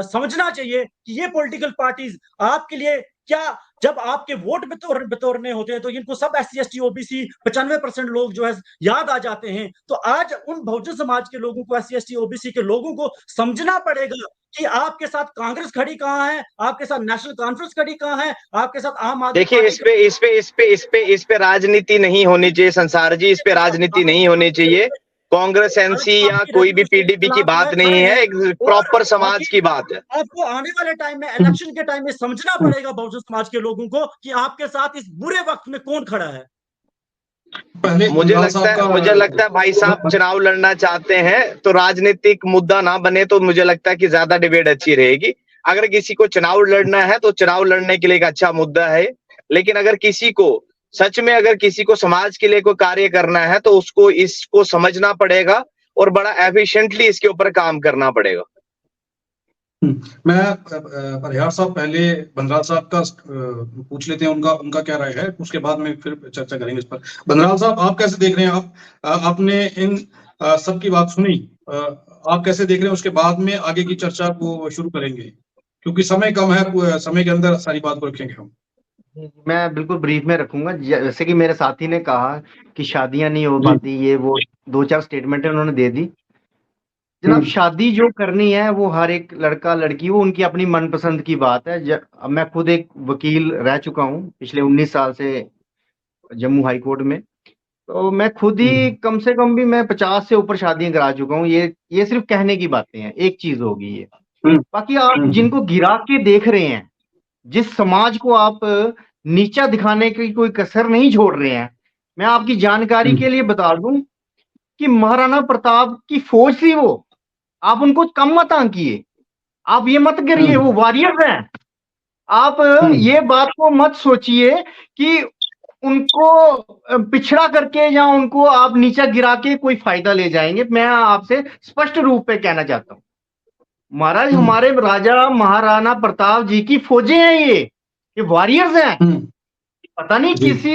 समझना चाहिए कि ये पॉलिटिकल पार्टीज आपके लिए क्या, जब आपके वोट बतौरने होते हैं तो इनको सब SC ST OBC 95% लोग जो है याद आ जाते हैं। तो आज उन बहुजन समाज के लोगों को, SC ST OBC के लोगों को समझना पड़ेगा कि आपके साथ कांग्रेस खड़ी कहाँ है, आपके साथ नेशनल कॉन्फ्रेंस खड़ी कहाँ है, आपके साथ आम आदमी। देखिए, इस पे राजनीति नहीं होनी चाहिए संसार जी, इस पे राजनीति नहीं होनी चाहिए। कांग्रेस NC या कोई भी PDP की बात नहीं है, एक प्रॉपर समाज की बात है। आपको आने वाले टाइम में, इलेक्शन के टाइम में समझना पड़ेगा बहुजन समाज के लोगों को कि आपके साथ इस बुरे वक्त में कौन खड़ा है। मुझे लगता है भाई साहब चुनाव लड़ना चाहते हैं तो राजनीतिक मुद्दा ना बने, तो मुझे लगता है कि ज्यादा डिबेट अच्छी रहेगी। अगर किसी को चुनाव लड़ना है तो चुनाव लड़ने के लिए एक अच्छा मुद्दा है, लेकिन अगर किसी को सच में अगर किसी को समाज के लिए कोई कार्य करना है तो उसको इसको समझना पड़ेगा और बड़ा एफिशिएंटली इसके ऊपर काम करना पड़ेगा। मैं परिहार साहब पहले बनराल साहब का पूछ लेते हैं, उनका क्या राय है, उसके बाद में फिर चर्चा करेंगे इस पर। बनराल साहब, आप कैसे देख रहे हैं? आपने इन सब की बात सुनी, आप कैसे देख रहे हैं? उसके बाद में आगे की चर्चा को शुरू करेंगे, क्योंकि समय कम है, समय के अंदर सारी बात को रखेंगे हम। मैं बिल्कुल ब्रीफ में रखूंगा। जैसे कि मेरे साथी ने कहा कि शादियां नहीं हो पाती, ये वो 2-4 स्टेटमेंट उन्होंने दे दी। जनाब, शादी जो करनी है वो हर एक लड़का लड़की, वो उनकी अपनी मनपसंद की बात है। मैं खुद एक वकील रह चुका हूँ पिछले 19 साल से जम्मू हाई कोर्ट में, तो मैं खुद ही कम से कम भी मैं 50 से ऊपर शादियां करा चुका हूँ। ये सिर्फ कहने की बातें हैं, एक चीज होगी ये। बाकी आप जिनको गिरा के देख रहे हैं, जिस समाज को आप नीचा दिखाने की कोई कसर नहीं छोड़ रहे हैं, मैं आपकी जानकारी के लिए बता दूं कि महाराणा प्रताप की फौज थी वो, आप उनको कम मत आंकिए, आप ये मत करिए वो वॉरियर्स हैं। आप ये बात को मत सोचिए कि उनको पिछड़ा करके या उनको आप नीचा गिरा के कोई फायदा ले जाएंगे। मैं आपसे स्पष्ट रूप पे कहना चाहता हूं, महाराज हमारे राजा महाराणा प्रताप जी की फौजें हैं, ये वॉरियर्स हैं। पता नहीं किसी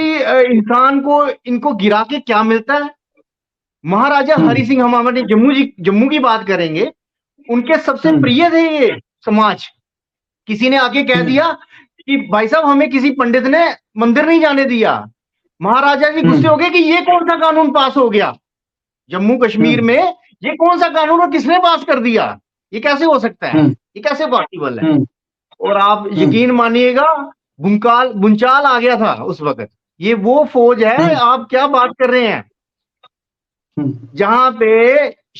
इंसान को इनको गिरा के क्या मिलता है। महाराजा हरि सिंह, हम हमारे जम्मू की बात करेंगे, उनके सबसे प्रिय थे ये समाज। किसी ने आके कह दिया कि भाई साहब हमें किसी पंडित ने मंदिर नहीं जाने दिया, महाराजा जी गुस्से हो गए कि ये कौन सा कानून पास हो गया जम्मू कश्मीर में, ये कौन सा कानून और किसने पास कर दिया, ये कैसे हो सकता है, ये कैसे पॉसिबल है। और आप यकीन मानिएगा भूचाल आ गया था उस वक्त। ये वो फौज है, आप क्या बात कर रहे हैं, जहां पे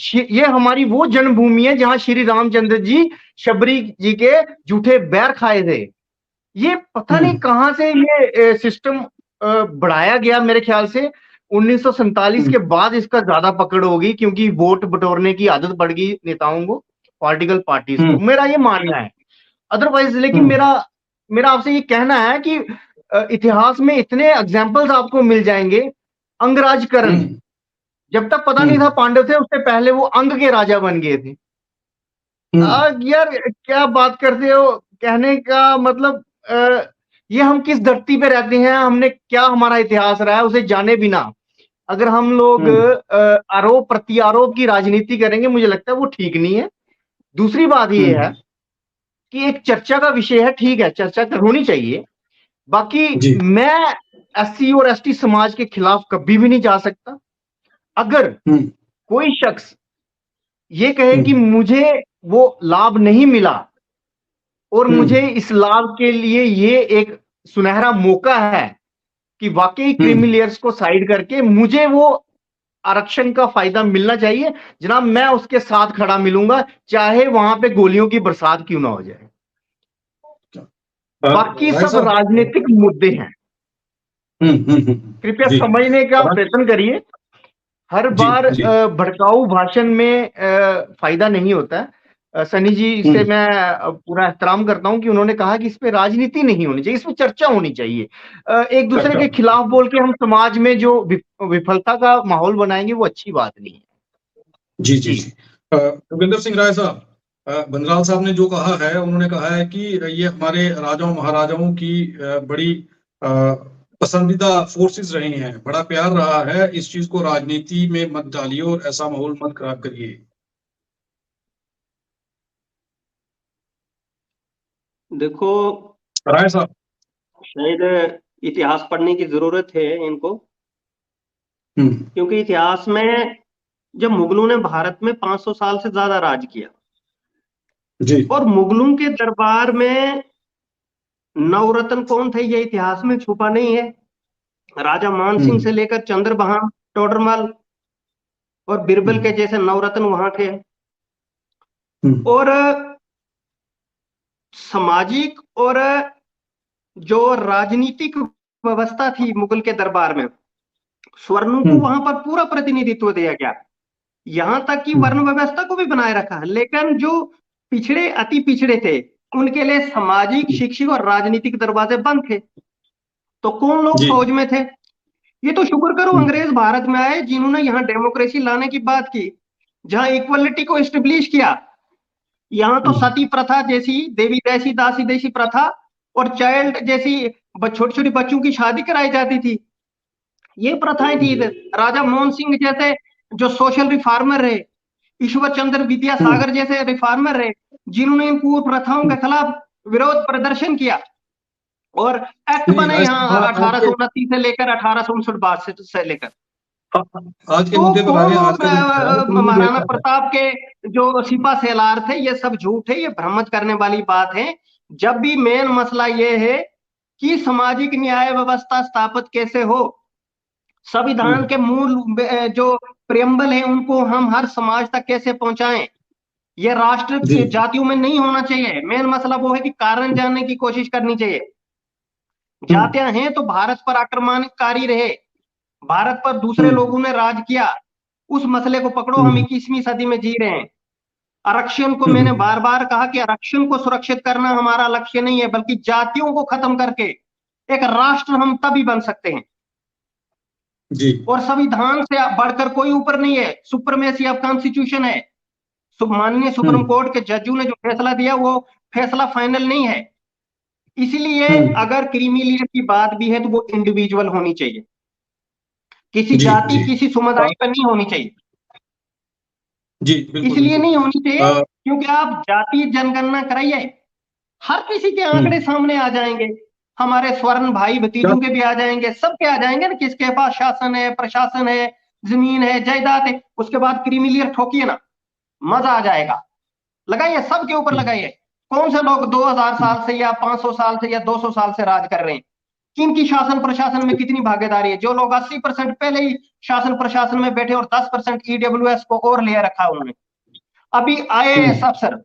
ये हमारी वो जन्मभूमि है जहां श्री रामचंद्र जी शबरी जी के जूठे बैर खाए थे। ये पता नहीं कहां से ये सिस्टम बढ़ाया गया। मेरे ख्याल से 1947 के बाद इसका ज्यादा पकड़ होगी, क्योंकि वोट बटोरने की आदत पड़ गई नेताओं को, पॉलिटिकल पार्टीज को, मेरा ये मानना है। अदरवाइज लेकिन मेरा आपसे ये कहना है कि इतिहास में इतने एग्जाम्पल्स आपको मिल जाएंगे। अंगराजकरण, जब तक पता नहीं था पांडव थे, उससे पहले वो अंग के राजा बन गए थे। यार क्या बात करते हो, कहने का मतलब ये हम किस धरती पे रहते हैं, हमने क्या हमारा इतिहास रहा है उसे जाने बिना अगर हम लोग आरोप प्रत्यारोप की राजनीति करेंगे, मुझे लगता है वो ठीक नहीं है। दूसरी बात ये है कि एक चर्चा का विषय है, ठीक है, चर्चा होनी चाहिए। बाकी मैं SC और ST समाज के खिलाफ कभी भी नहीं जा सकता। अगर कोई शख्स ये कहे कि मुझे वो लाभ नहीं मिला और मुझे इस लाभ के लिए ये एक सुनहरा मौका है कि वाकई क्रिमिलियर्स को साइड करके मुझे वो आरक्षण का फायदा मिलना चाहिए, जनाब मैं उसके साथ खड़ा मिलूंगा, चाहे वहां पे गोलियों की बरसात क्यों ना हो जाए। बाकी सब राजनीतिक मुद्दे हैं, कृपया समझने का प्रयत्न करिए। हर बार भड़काऊ भाषण में फायदा नहीं होता है। सनी जी से मैं पूरा एहतराम करता हूं कि उन्होंने कहा कि इस पे राजनीति नहीं होनी चाहिए, इस पे चर्चा होनी चाहिए। एक दूसरे के खिलाफ बोल के हम समाज में जो विफलता का माहौल बनाएंगे वो अच्छी बात नहीं है। जी जी जी। योगेंद्र सिंह राय साहब, बनराल साहब ने जो कहा है, उन्होंने कहा है कि ये हमारे राजाओं महाराजाओं की बड़ी पसंदीदा फोर्सेस रहे हैं, बड़ा प्यार रहा है, इस चीज को राजनीति में मत डालिए और ऐसा माहौल मत खराब करिए। देखो राय साहब, शायद इतिहास पढ़ने की जरूरत है इनको, क्योंकि इतिहास में जब मुगलों ने भारत में 500 साल से ज्यादा राज किया जी, और मुगलों के दरबार में नवरत्न कौन थे ये इतिहास में छुपा नहीं है। राजा मानसिंह से लेकर चंद्रबहान, टोडरमल और बिरबल के जैसे नवरत्न वहां थे। और सामाजिक और जो राजनीतिक व्यवस्था थी मुगल के दरबार में, स्वर्णों को वहां पर पूरा प्रतिनिधित्व दिया गया, यहां तक कि वर्ण व्यवस्था को भी बनाए रखा। लेकिन जो पिछड़े, अति पिछड़े थे, उनके लिए सामाजिक, शिक्षित और राजनीतिक दरवाजे बंद थे। तो कौन लोग जी। फौज में थे? ये तो शुक्र करो अंग्रेज भारत में आए जिन्होंने यहाँ डेमोक्रेसी लाने की बात की, जहां इक्वलिटी को एस्टेब्लिश किया। यहाँ तो सती प्रथा जैसी, देवी जैसी, दासी जैसी प्रथा और चाइल्ड जैसी छोटी छोटी बच्चों की शादी कराई जाती थी। ये प्रथाएं थी इधर। राजा मोहन सिंह जैसे जो सोशल रिफॉर्मर रहे, ईश्वर चंद्र विद्यासागर जैसे रिफॉर्मर रहे, जिन्होंने इन पूर्व प्रथाओं के खिलाफ विरोध प्रदर्शन किया और एक्ट नहीं, बने ऐसा यहाँ आज के 1829 से लेकर 1859 से लेकर। आज के तो मुद्दे पर आ कौन रहे हैं। आज लोग का जो महाराणा प्रताप के जो सिपा सेलार थे, ये सब झूठ है, ये भ्रमित करने वाली बात है। जब भी मेन मसला ये है कि सामाजिक न्याय व्यवस्था स्थापित कैसे हो, संविधान के मूल जो प्रियम्बल है उनको हम हर समाज तक कैसे पहुंचाएं, ये राष्ट्र जी। जातियों में नहीं होना चाहिए। मेन मसला वो है कि कारण जानने की कोशिश करनी चाहिए। जातियां हैं तो भारत पर आक्रमणकारी रहे, भारत पर दूसरे लोगों ने राज किया, उस मसले को पकड़ो। हम 21वीं सदी में जी रहे हैं। आरक्षण को मैंने बार बार कहा कि आरक्षण को सुरक्षित करना हमारा लक्ष्य नहीं है, बल्कि जातियों को खत्म करके एक राष्ट्र हम तभी बन सकते हैं। जी। और संविधान से बढ़कर कोई ऊपर नहीं है, सुप्रीमेसी ऑफ कॉन्स्टिट्यूशन है। माननीय सुप्रीम कोर्ट के जजों ने जो फैसला दिया वो फैसला फाइनल नहीं है। इसलिए अगर क्रीमी लेयर की बात भी है तो वो इंडिविजुअल होनी चाहिए, किसी जी, जाति जी। किसी समुदाय पर नहीं होनी चाहिए। जी, बिल्कुल, इसलिए बिल्कुल। नहीं होनी चाहिए क्योंकि आप जातीय जनगणना कराइए, हर किसी के आंकड़े सामने आ जाएंगे, हमारे स्वर्ण भाई भतीजों के भी आ जाएंगे, सबके आ जाएंगे ना, किसके पास शासन है, प्रशासन है, जमीन है, जायदाद है। उसके बाद क्रीमी लेयर ठोकिए ना, मजा आ जाएगा। लगाइए, सबके ऊपर लगाइए। कौन से लोग 2000 साल से या 500 साल से या 200 साल से राज कर रहे हैं, किनकी शासन प्रशासन में कितनी भागीदारी है? जो लोग 80% पहले ही शासन प्रशासन में बैठे और 10% ईडब्ल्यूएस को और ले रखा उन्होंने। अभी आईएएस अफसर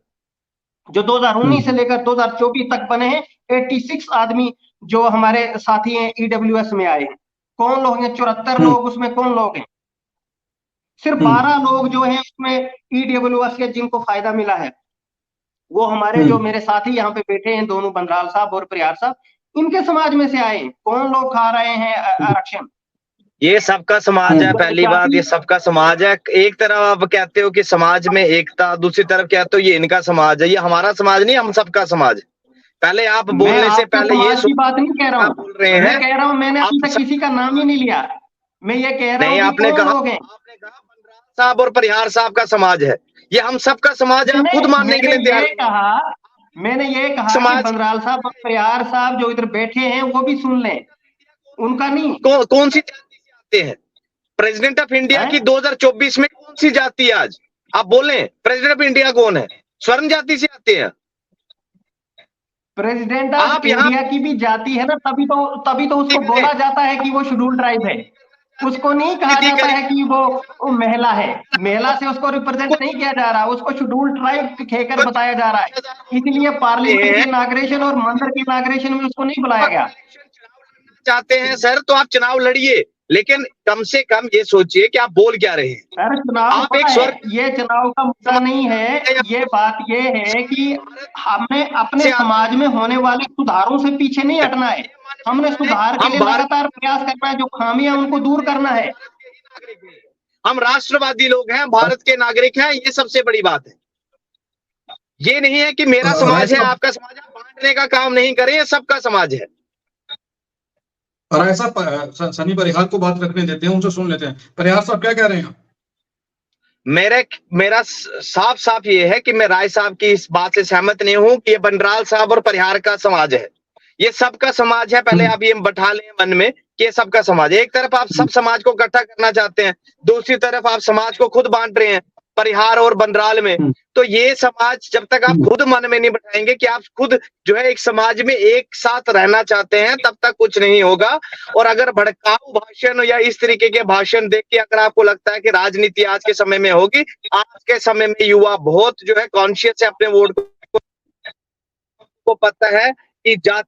जो 2019 से लेकर 2024 तक बने हैं, 86 आदमी जो हमारे साथी हैं ईडब्ल्यूएस में आए हैं। कौन लोग हैं? 74 लोग उसमें कौन लोग हैं? सिर्फ 12 लोग जो हैं उसमें ईडब्ल्यूएस के जिनको फायदा मिला है, वो हमारे जो मेरे साथी यहाँ पे बैठे हैं, दोनों बंदराल साहब और प्रयार साहब, इनके समाज में से आए हैं। कौन लोग खा रहे हैं आरक्षण? ये सबका समाज है। पहली बात, ये सबका समाज है। एक तरफ आप कहते हो कि समाज में एकता, दूसरी तरफ कहते हो ये इनका समाज है। ये हमारा समाज नहीं, हम सबका समाज है। पहले आप बोलने से पहले ये की बात नहीं कह रहा हूँ, बोल रहे हैं। मैं कह रहा हूँ, मैंने अभी तक किसी का नाम ही नहीं लिया। मैं ये कह रहा हूँ आपने कहा बंदराल साहब और परिहार साहब का समाज है, ये हम सबका समाज है। आप खुद मानने के लिए तैयार। मैंने ये कहा कि बंदराल साहब और परिहार साहब जो इधर बैठे हैं वो भी सुन लें, उनका नहीं। कौन सी जाति से आते हैं? प्रेसिडेंट ऑफ इंडिया की 2024 में कौन सी जाति है आज? आप बोलें, प्रेसिडेंट ऑफ इंडिया कौन है? स्वर्ण जाति से आते हैं। प्रेसिडेंट ऑफ इंडिया की भी जाति है ना, तभी तो उसको बोला जाता है कि वो शेड्यूल ट्राइब है। उसको नहीं कहा जाता है कि वो महिला है। महिला से उसको रिप्रेजेंट नहीं किया जा रहा, उसको शेड्यूल ट्राइब कहकर बताया जा रहा है। इसलिए पार्लियामेंट की इनॉग्रेशन और मंदिर की इनॉग्रेशन में उसको नहीं बुलाया गया। चाहते हैं सर तो आप चुनाव लड़िए, लेकिन कम से कम ये सोचिए कि आप बोल क्या रहे हैं। सर चुनाव ये चुनाव का मुद्दा नहीं है। ये बात ये है कि हमें अपने समाज में होने वाले सुधारों से पीछे नहीं हटना है। हमने सुधार के लिए लगातार प्रयास करना है, जो खामियां उनको दूर करना है। हम राष्ट्रवादी लोग हैं, भारत के नागरिक हैं, ये सबसे बड़ी बात है। ये नहीं है कि मेरा समाज है आपका समाज है, बांटने का काम नहीं करें, ये सबका समाज है। और ऐसा सनी परिहार को बात रखने देते हैं, उनसे सुन लेते हैं। परिहार साहब क्या कह रहे हैं? मेरा साफ ये है कि मैं राय साहब की इस बात से सहमत नहीं हूं कि ये बंदराल साहब और परिहार का समाज है। ये सबका समाज है। पहले आप ये बैठा लें मन में कि ये सबका समाज है। एक तरफ आप सब समाज को इकट्ठा करना चाहते हैं, दूसरी तरफ आप समाज को खुद बांट रहे हैं परिहार और बंदराल में। तो ये समाज जब तक आप खुद मन में नहीं बैठाएंगे कि आप खुद जो है एक समाज में एक साथ रहना चाहते हैं, तब तक कुछ नहीं होगा। और अगर भड़काऊ भाषण या इस तरीके के भाषण देख के अगर आपको लगता है कि राजनीति आज के समय में होगी, आज के समय में युवा बहुत जो है कॉन्शियस है अपने वोट को पता है कि जात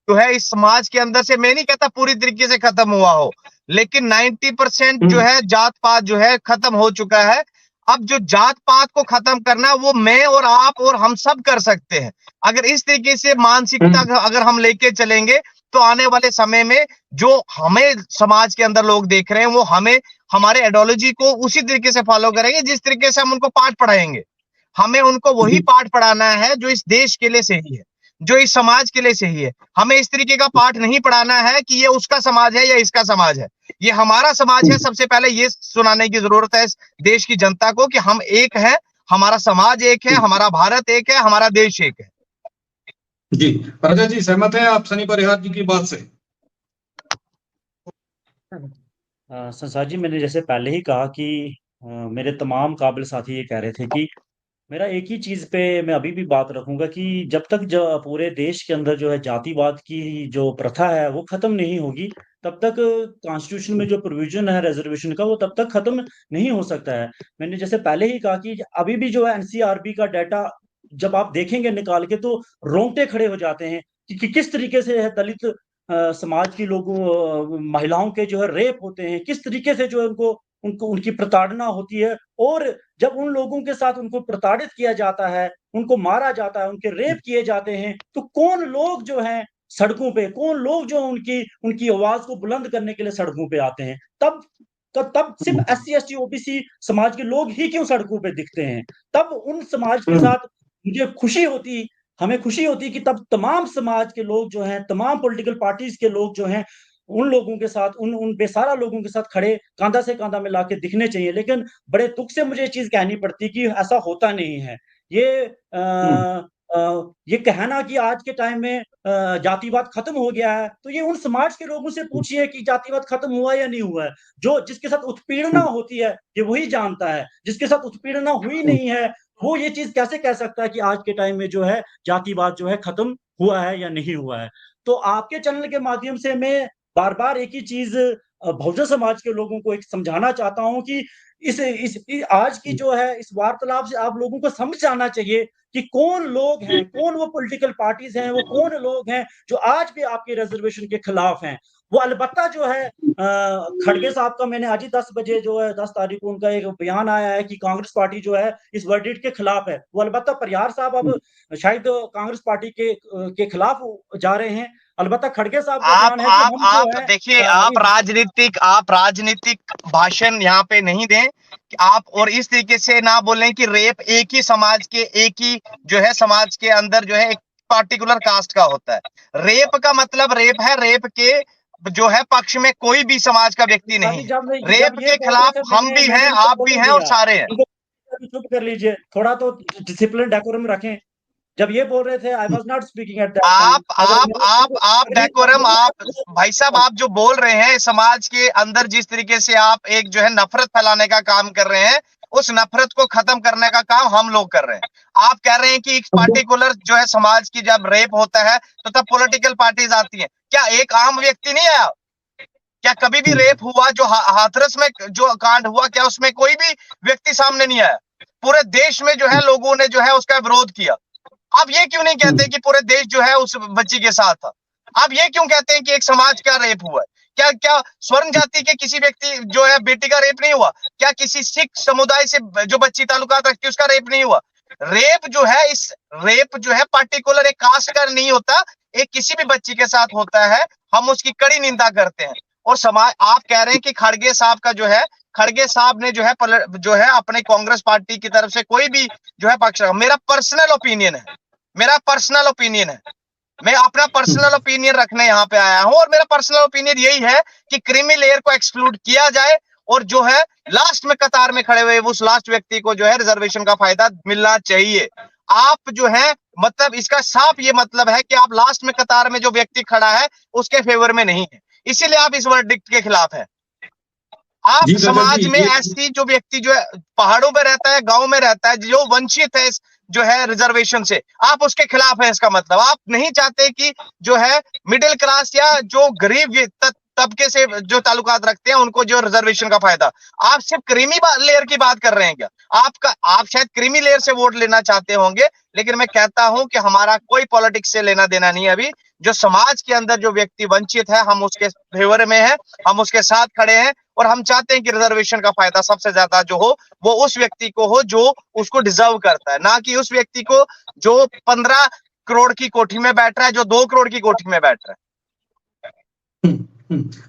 जो है इस समाज के अंदर से, मैं नहीं कहता पूरी तरीके से खत्म हुआ हो, लेकिन 90% जो है जात पात जो है खत्म हो चुका है। अब जो जात पात को खत्म करना वो मैं और आप और हम सब कर सकते हैं। अगर इस तरीके से मानसिकता अगर हम लेके चलेंगे तो आने वाले समय में जो हमें समाज के अंदर लोग देख रहे हैं वो हमें हमारे आइडियोलॉजी को उसी तरीके से फॉलो करेंगे जिस तरीके से हम उनको पाठ पढ़ाएंगे। हमें उनको वही पाठ पढ़ाना है जो इस देश के लिए सही है, जो इस समाज के लिए सही है। हमें इस तरीके का पाठ नहीं पढ़ाना है कि ये उसका समाज है या इसका समाज है, ये हमारा समाज है। सबसे पहले ये सुनाने की जरूरत है इस देश की जनता को कि हम एक हैं, हमारा समाज एक है, हमारा भारत एक है, हमारा देश एक है। जी राजा जी, सहमत हैं आप सनी परिहार जी की बात से? संसार जी, मैंने जैसे पहले ही कहा कि मेरे तमाम काबिल साथी ये कह रहे थे कि मेरा एक ही चीज पे मैं अभी भी बात रखूंगा कि जब तक जो पूरे देश के अंदर जो है जातिवाद की जो प्रथा है वो खत्म नहीं होगी, तब तक कॉन्स्टिट्यूशन में जो प्रोविजन है रिजर्वेशन का वो तब तक खत्म नहीं हो सकता है। मैंने जैसे पहले ही कहा कि अभी भी जो है एनसीआरबी का डाटा जब आप देखेंगे निकाल के तो रोंगटे खड़े हो जाते हैं कि किस तरीके से है दलित समाज के लोगों महिलाओं के जो है रेप होते हैं, किस तरीके से जो है उनको उनको उनकी प्रताड़ना होती है। और जब उन लोगों के साथ उनको प्रताड़ित किया जाता है, उनको मारा जाता है, उनके रेप किए जाते हैं, तो कौन लोग जो हैं सड़कों पे, कौन लोग जो उनकी उनकी आवाज को बुलंद करने के लिए सड़कों पे आते हैं? तब सिर्फ एससी एसटी ओबीसी समाज के लोग ही क्यों सड़कों पे दिखते हैं? तब उन समाज के साथ मुझे खुशी होती, हमें खुशी होती कि तब तमाम समाज के लोग जो हैं, तमाम पॉलिटिकल पार्टीज के लोग जो हैं, उन लोगों के साथ उन बेसहारा लोगों के साथ खड़े कांधा से कांधा मिला के दिखने चाहिए। लेकिन बड़े दुख से मुझे ये चीज़ कहनी पड़ती कि ऐसा होता नहीं है। ये ये कहना कि आज के टाइम में जातिवाद खत्म हो गया है, तो ये उन समाज के लोगों से पूछिए कि जातिवाद खत्म हुआ या नहीं हुआ है। जो जिसके साथ उत्पीड़ना होती है, ये वही जानता है। जिसके साथ उत्पीड़ना हुई नहीं है, वो ये चीज़ कैसे कह सकता है कि आज के टाइम में जो है जातिवाद जो है खत्म हुआ है या नहीं हुआ है। तो आपके चैनल के माध्यम से मैं बार-बार एक ही चीज़ बहुजन समाज के लोगों को एक समझाना चाहता हूँ कि आज की जो है इस वार्तालाप से आप लोगों को समझ आना चाहिए कि कौन लोग हैं, कौन वो पॉलिटिकल पार्टीज़ हैं, वो कौन लोग हैं जो आज भी आपके रिज़र्वेशन के खिलाफ हैं। वो अलबत्ता जो है खड़गे साहब का मैंने आज ही 10 बजे जो है 10 तारीख को उनका एक बयान आया है कि कांग्रेस पार्टी जो है इस वर्डिक्ट के खिलाफ है। वो अलबत्ता परिहार साहब अब शायद कांग्रेस पार्टी के खिलाफ जा रहे हैं। अलबत्ता खड़गे साहब का बयान है कि हम आप जो है देखिए, आप राजनीतिक भाषण यहाँ पे नहीं दें कि आप और इस तरीके से ना बोलें कि रेप एक ही समाज के एक ही जो है समाज के अंदर जो है एक पार्टिकुलर कास्ट का होता है। रेप का मतलब रेप है, रेप के जो है पक्ष में कोई भी समाज का व्यक्ति नहीं है। जब रेप ये के बोल रहे खिलाफ थे हम भी हैं, मैंने आप उनको भी बोलने हैं और दिया। सारे हैं। उनको चुप कर लीजिए, थोड़ा तो डिसिप्लिन डेकोरम रखें। जब ये बोल रहे थे I was not speaking at that time. आप डेकोरम, आप भाई साहब, आप जो बोल रहे हैं समाज के अंदर जिस तरीके से आप एक जो है नफरत फैलाने का काम कर रहे हैं, उस नफरत को खत्म करने का काम हम लोग कर रहे हैं। आप कह रहे हैं कि एक पार्टिकुलर जो है समाज की जब रेप होता है तो तब पॉलिटिकल पार्टीज आती हैं। क्या एक आम व्यक्ति नहीं आया? क्या कभी भी रेप हुआ जो हाथरस में जो कांड हुआ, क्या उसमें कोई भी व्यक्ति सामने नहीं आया? पूरे देश में जो है लोगों ने जो है उसका विरोध किया। आप ये क्यों नहीं कहते कि पूरे देश जो है उस बच्ची के साथ था? आप ये क्यों कहते हैं कि एक समाज का रेप हुआ है? क्या स्वर्ण जाति के किसी व्यक्ति जो है बेटी का रेप नहीं हुआ? क्या किसी सिख समुदाय से जो बच्ची ताल्लुकात रखती है उसका रेप नहीं हुआ? रेप जो है पार्टिकुलर एक कास्ट का नहीं होता, एक किसी भी बच्ची के साथ होता है। हम उसकी कड़ी निंदा करते हैं। और समाज, आप कह रहे हैं कि खड़गे साहब का जो है, खड़गे साहब ने जो है अपने कांग्रेस पार्टी की तरफ से कोई भी जो है पक्ष, मेरा पर्सनल ओपिनियन है, मैं अपना पर्सनल ओपिनियन रखने यहाँ पे आया हूं। और मेरा पर्सनल ओपिनियन यही है कि क्रीमी लेयर को एक्सक्लूड किया जाए और जो है लास्ट में कतार में खड़े हुए उस लास्ट व्यक्ति को जो है रिजर्वेशन का फायदा मिलना चाहिए। आप जो है मतलब इसका साफ ये मतलब है कि आप लास्ट में कतार में जो व्यक्ति खड़ा है उसके फेवर में नहीं है, इसीलिए आप इस वर्डिक्ट के खिलाफ है। आप समाज में ऐसी जो व्यक्ति जो है पहाड़ों में रहता है, गांव में रहता है, जो वंचित है जो है रिजर्वेशन से, आप उसके खिलाफ है। इसका मतलब आप नहीं चाहते कि जो है मिडिल क्लास या जो गरीब तबके से जो ताल्लुकात रखते हैं उनको जो रिजर्वेशन का फायदा। आप सिर्फ क्रीमी लेयर की बात कर रहे हैं क्या? आप शायद क्रीमी लेयर से वोट लेना चाहते होंगे, लेकिन मैं कहता हूं कि हमारा कोई पॉलिटिक्स से लेना देना नहीं है। अभी जो समाज के अंदर जो व्यक्ति वंचित है, हम उसके फेवर में हैं, हम उसके साथ खड़े हैं और हम चाहते हैं कि रिजर्वेशन का फायदा सबसे ज्यादा जो हो वो उस व्यक्ति को हो जो उसको डिजर्व करता है, ना कि उस व्यक्ति को जो 15 करोड़ की कोठी में बैठ रहा है, जो 2 करोड़ की कोठी में बैठ रहा है।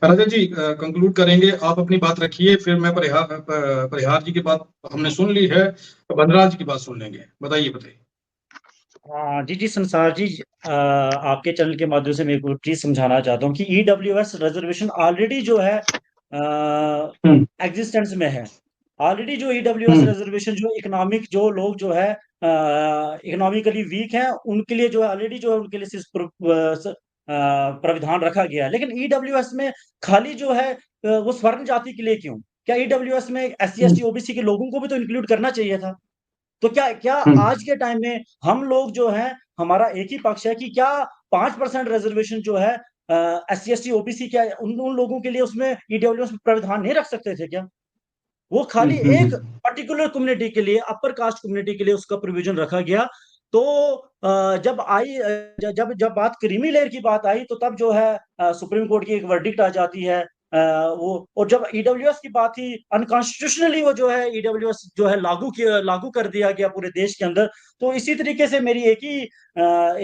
रजत जी कंक्लूड करेंगे, आप अपनी बात रखिए, फिर मैं परिहार जी की बात हमने सुन ली है, तो बंदराल जी की बात सुन लेंगे। बताइए। हाँ जी संसार जी, आपके चैनल के माध्यम से मैं को प्लीज समझाना चाहता हूँ कि ईडब्ल्यूएस रिजर्वेशन ऑलरेडी जो है एग्जिस्टेंस में है। ऑलरेडी जो ईडब्ल्यूएस रिजर्वेशन जो इकोनॉमिक जो लोग जो है इकोनॉमिकली वीक हैं उनके लिए जो है ऑलरेडी जो है उनके लिए प्राविधान रखा गया है। लेकिन ईडब्ल्यूएस में खाली जो है वो स्वर्ण जाति के लिए क्यों? क्या ईडब्ल्यूएस में एससी एसटी ओबीसी के लोगों को भी तो इंक्लूड करना चाहिए था। तो क्या आज के टाइम में हम लोग जो है, हमारा एक ही पक्ष है कि क्या 5% रिजर्वेशन जो है एससी एसटी ओबीसी क्या उन लोगों के लिए उसमें ईडब्ल्यूएस में प्राविधान नहीं रख सकते थे क्या? वो खाली एक पर्टिकुलर कम्युनिटी के लिए, अपर कास्ट कम्युनिटी के लिए उसका प्रोविजन रखा गया। तो जब बात क्रीमी लेयर की बात आई तो तब जो है सुप्रीम कोर्ट की एक वर्डिक्ट आ जाती है। वो और जब ईडब्ल्यूएस की बात थी, अनकॉन्स्टिट्यूशनली वो जो है ईडब्ल्यूएस जो है लागू कर दिया गया पूरे देश के अंदर। तो इसी तरीके से मेरी एक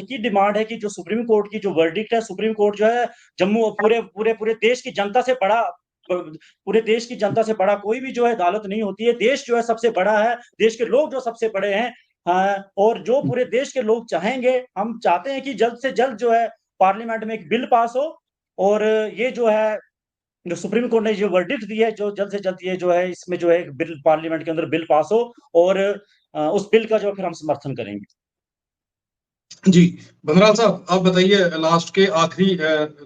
ही डिमांड है कि जो सुप्रीम कोर्ट की जो वर्डिक्ट है, सुप्रीम कोर्ट जो है जम्मू पूरे देश की जनता से बड़ा, पूरे देश की जनता से बड़ा कोई भी जो है अदालत नहीं होती है। देश जो है सबसे बड़ा है, देश के लोग जो सबसे बड़े हैं। और जो पूरे देश के लोग चाहेंगे, हम चाहते हैं कि जल्द से जल्द जो है पार्लियामेंट में एक बिल पास हो और ये जो है जो सुप्रीम कोर्ट ने जो वर्डिक्ट दी है, जो जल्द से जल्द ये जो है इसमें जो है एक बिल पार्लियामेंट के अंदर बिल पास हो और उस बिल का जो फिर हम समर्थन करेंगे। जी बंदराल साहब, आप बताइए, लास्ट के आखिरी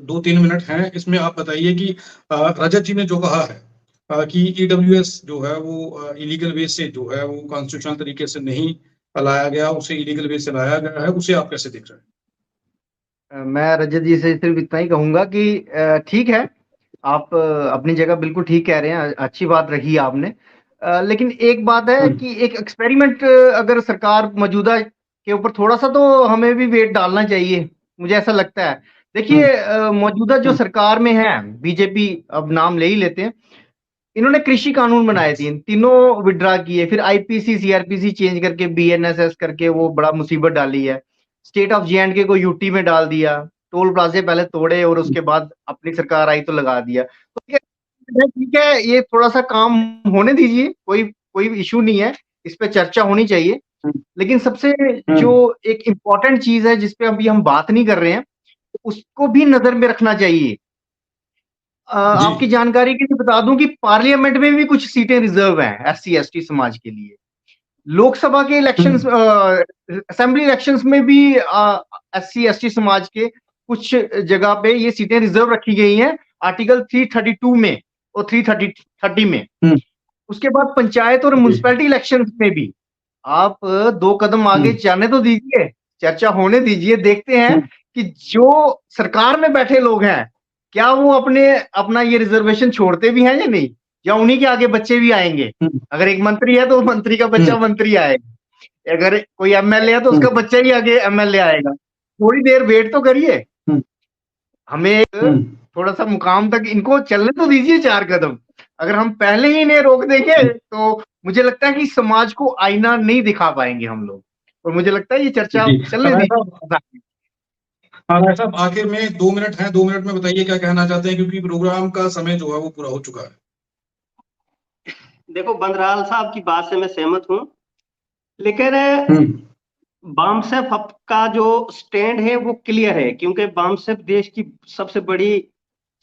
2-3 मिनट हैं, इसमें आप बताइए कि रजत जी ने जो कहा है कि ईडब्ल्यूएस जो है वो इलीगल वे से जो है वो कॉन्स्टिट्यूशनल तरीके से नहीं लाया गया, उसे इलीगल वे से लाया गया है, उसे आप कैसे देख रहे हैं? मैं रजत जी से सिर्फ इतना ही कहूंगा कि ठीक है, आप अपनी जगह बिल्कुल ठीक कह रहे हैं, अच्छी बात रही आपने। लेकिन एक बात है कि एक एक्सपेरिमेंट अगर सरकार मौजूदा के ऊपर थोड़ा सा तो हमें भी वेट डालना चाहिए, मुझे ऐसा लगता है। देखिए मौजूदा जो सरकार में है बीजेपी, अब नाम ले ही लेते हैं, इन्होंने कृषि कानून बनाए थे, तीनों विड्रा किए, फिर आईपीसी सीआरपीसी चेंज करके बीएनएसएस करके वो बड़ा मुसीबत डाली है। स्टेट ऑफ जेएंडके को यूटी में डाल दिया, टोल प्लाजे पहले तोड़े और उसके बाद अपनी सरकार आई तो लगा दिया। तो ठीक है, ये थोड़ा सा काम होने दीजिए, कोई इशू नहीं है, इस पे चर्चा होनी चाहिए। लेकिन सबसे जो एक इम्पोर्टेंट चीज है जिसपे अभी हम बात नहीं कर रहे हैं, उसको भी नजर में रखना चाहिए। आपकी जानकारी के लिए बता दूं कि पार्लियामेंट में भी कुछ सीटें रिजर्व हैं एससी एसटी समाज के लिए। लोकसभा के इलेक्शंस, असेंबली इलेक्शंस में भी एससी एसटी समाज के कुछ जगह पे ये सीटें रिजर्व रखी गई हैं आर्टिकल 332 में और 330 में। उसके बाद पंचायत और म्युनिसिपैलिटी इलेक्शंस में भी आप 2 कदम आगे जाने तो दीजिए, चर्चा होने दीजिए, देखते हैं कि जो सरकार में बैठे लोग हैं क्या वो अपना ये रिजर्वेशन छोड़ते भी हैं या नहीं, या उन्हीं के आगे बच्चे भी आएंगे। अगर एक मंत्री है तो मंत्री का बच्चा मंत्री आएगा, अगर कोई एमएलए है तो उसका बच्चा ही आगे एमएलए आएगा। थोड़ी देर वेट तो करिए, हमें थोड़ा सा मुकाम तक इनको चलने तो दीजिए 4 कदम। अगर हम पहले ही इन्हें रोक देंगे तो मुझे लगता है कि समाज को आईना नहीं दिखा पाएंगे हम लोग, और मुझे लगता है ये चर्चा चलने दीजिए। राय साहब, आखिर में 2 मिनट हैं, 2 मिनट में बताइए क्या कहना चाहते हैं, क्योंकि प्रोग्राम का समय जो है वो पूरा हो चुका है। देखो, बंदराल साहब की बात से मैं सहमत हूं, लेकिन बामसेफ का जो स्टैंड है वो क्लियर है, क्योंकि बामसेफ देश की सबसे बड़ी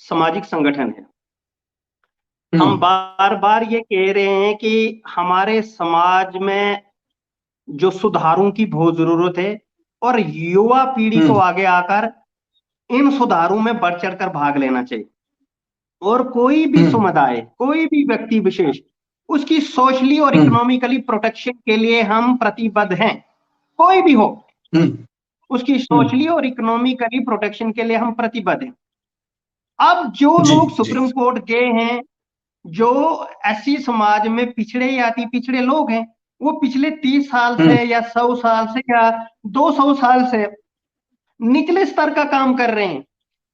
सामाजिक संगठन है। हम बार बार ये कह रहे हैं कि हमारे समाज में जो सुधारों की बहुत जरूरत है और युवा पीढ़ी को आगे आकर इन सुधारों में बढ़ चढ़कर भाग लेना चाहिए। और कोई भी समुदाय, कोई भी व्यक्ति विशेष, उसकी सोशली और इकोनॉमिकली प्रोटेक्शन के लिए हम प्रतिबद्ध हैं। कोई भी हो, उसकी सोशली और इकोनॉमिकली प्रोटेक्शन के लिए हम प्रतिबद्ध हैं। अब जो लोग सुप्रीम कोर्ट गए हैं, जो एससी समाज में पिछड़े या अति पिछड़े लोग हैं, वो पिछले 30 साल से या 100 साल से या 200 साल से निचले स्तर का काम कर रहे हैं,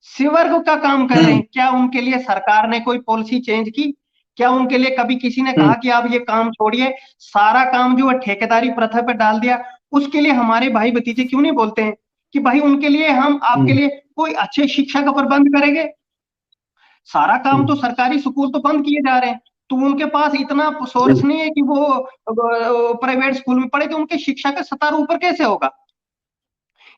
सिवर्ग का काम कर रहे हैं, क्या उनके लिए सरकार ने कोई पॉलिसी चेंज की? क्या उनके लिए कभी किसी ने कहा कि आप ये काम छोड़िए, सारा काम जो है ठेकेदारी प्रथा पे डाल दिया? उसके लिए हमारे भाई भतीजे क्यों नहीं बोलते हैं कि भाई उनके लिए हम आपके लिए कोई अच्छे शिक्षा का प्रबंध करेंगे? सारा काम तो सरकारी स्कूल तो बंद किए जा रहे हैं, तो उनके पास इतना सोर्स नहीं है कि वो प्राइवेट स्कूल में पढ़े, तो उनके शिक्षा का स्तर ऊपर कैसे होगा?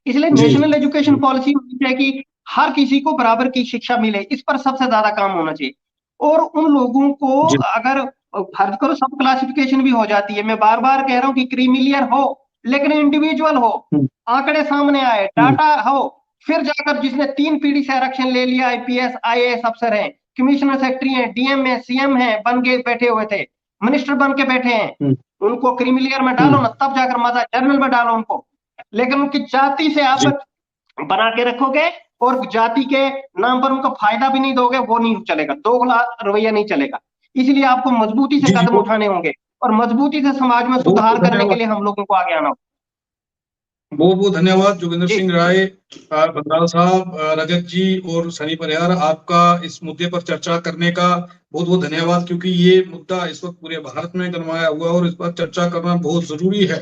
इसलिए नेशनल एजुकेशन पॉलिसी होनी चाहिए कि हर किसी को बराबर की शिक्षा मिले, इस पर सबसे ज्यादा काम होना चाहिए। और उन लोगों को अगर फर्ज करो सब क्लासिफिकेशन भी हो जाती है, मैं बार बार कह रहा हूं कि क्रीमिलियर हो लेकिन इंडिविजुअल हो, आंकड़े सामने आए, डाटा हो, फिर जाकर जिसने 3 पीढ़ी से आरक्षण ले लिया, आईपीएस आईएएस अफसर है, कमिश्नर सेक्रेटरी है, डीएम है, सीएम है, बन के बैठे हुए थे, मिनिस्टर बन के बैठे हैं, उनको क्रीमिलियर में डालो ना, तब जाकर मजा, जनरल में डालो उनको। लेकिन उनकी जाति से आप बना के रखोगे और जाति के नाम पर उनको फायदा भी नहीं दोगे, वो नहीं चलेगा, दोगला रवैया नहीं चलेगा। इसलिए आपको मजबूती से कदम उठाने होंगे और मजबूती से समाज में सुधार करने के लिए हम लोगों को आगे आना होगा। बहुत बहुत धन्यवाद जोगिंदर सिंह राय, बंदाल साहब, रजत जी और सनी परिहार, आपका इस मुद्दे पर चर्चा करने का बहुत बहुत धन्यवाद, क्योंकि ये मुद्दा इस वक्त पूरे भारत में गरमाया हुआ है और इस पर चर्चा करना बहुत जरूरी है।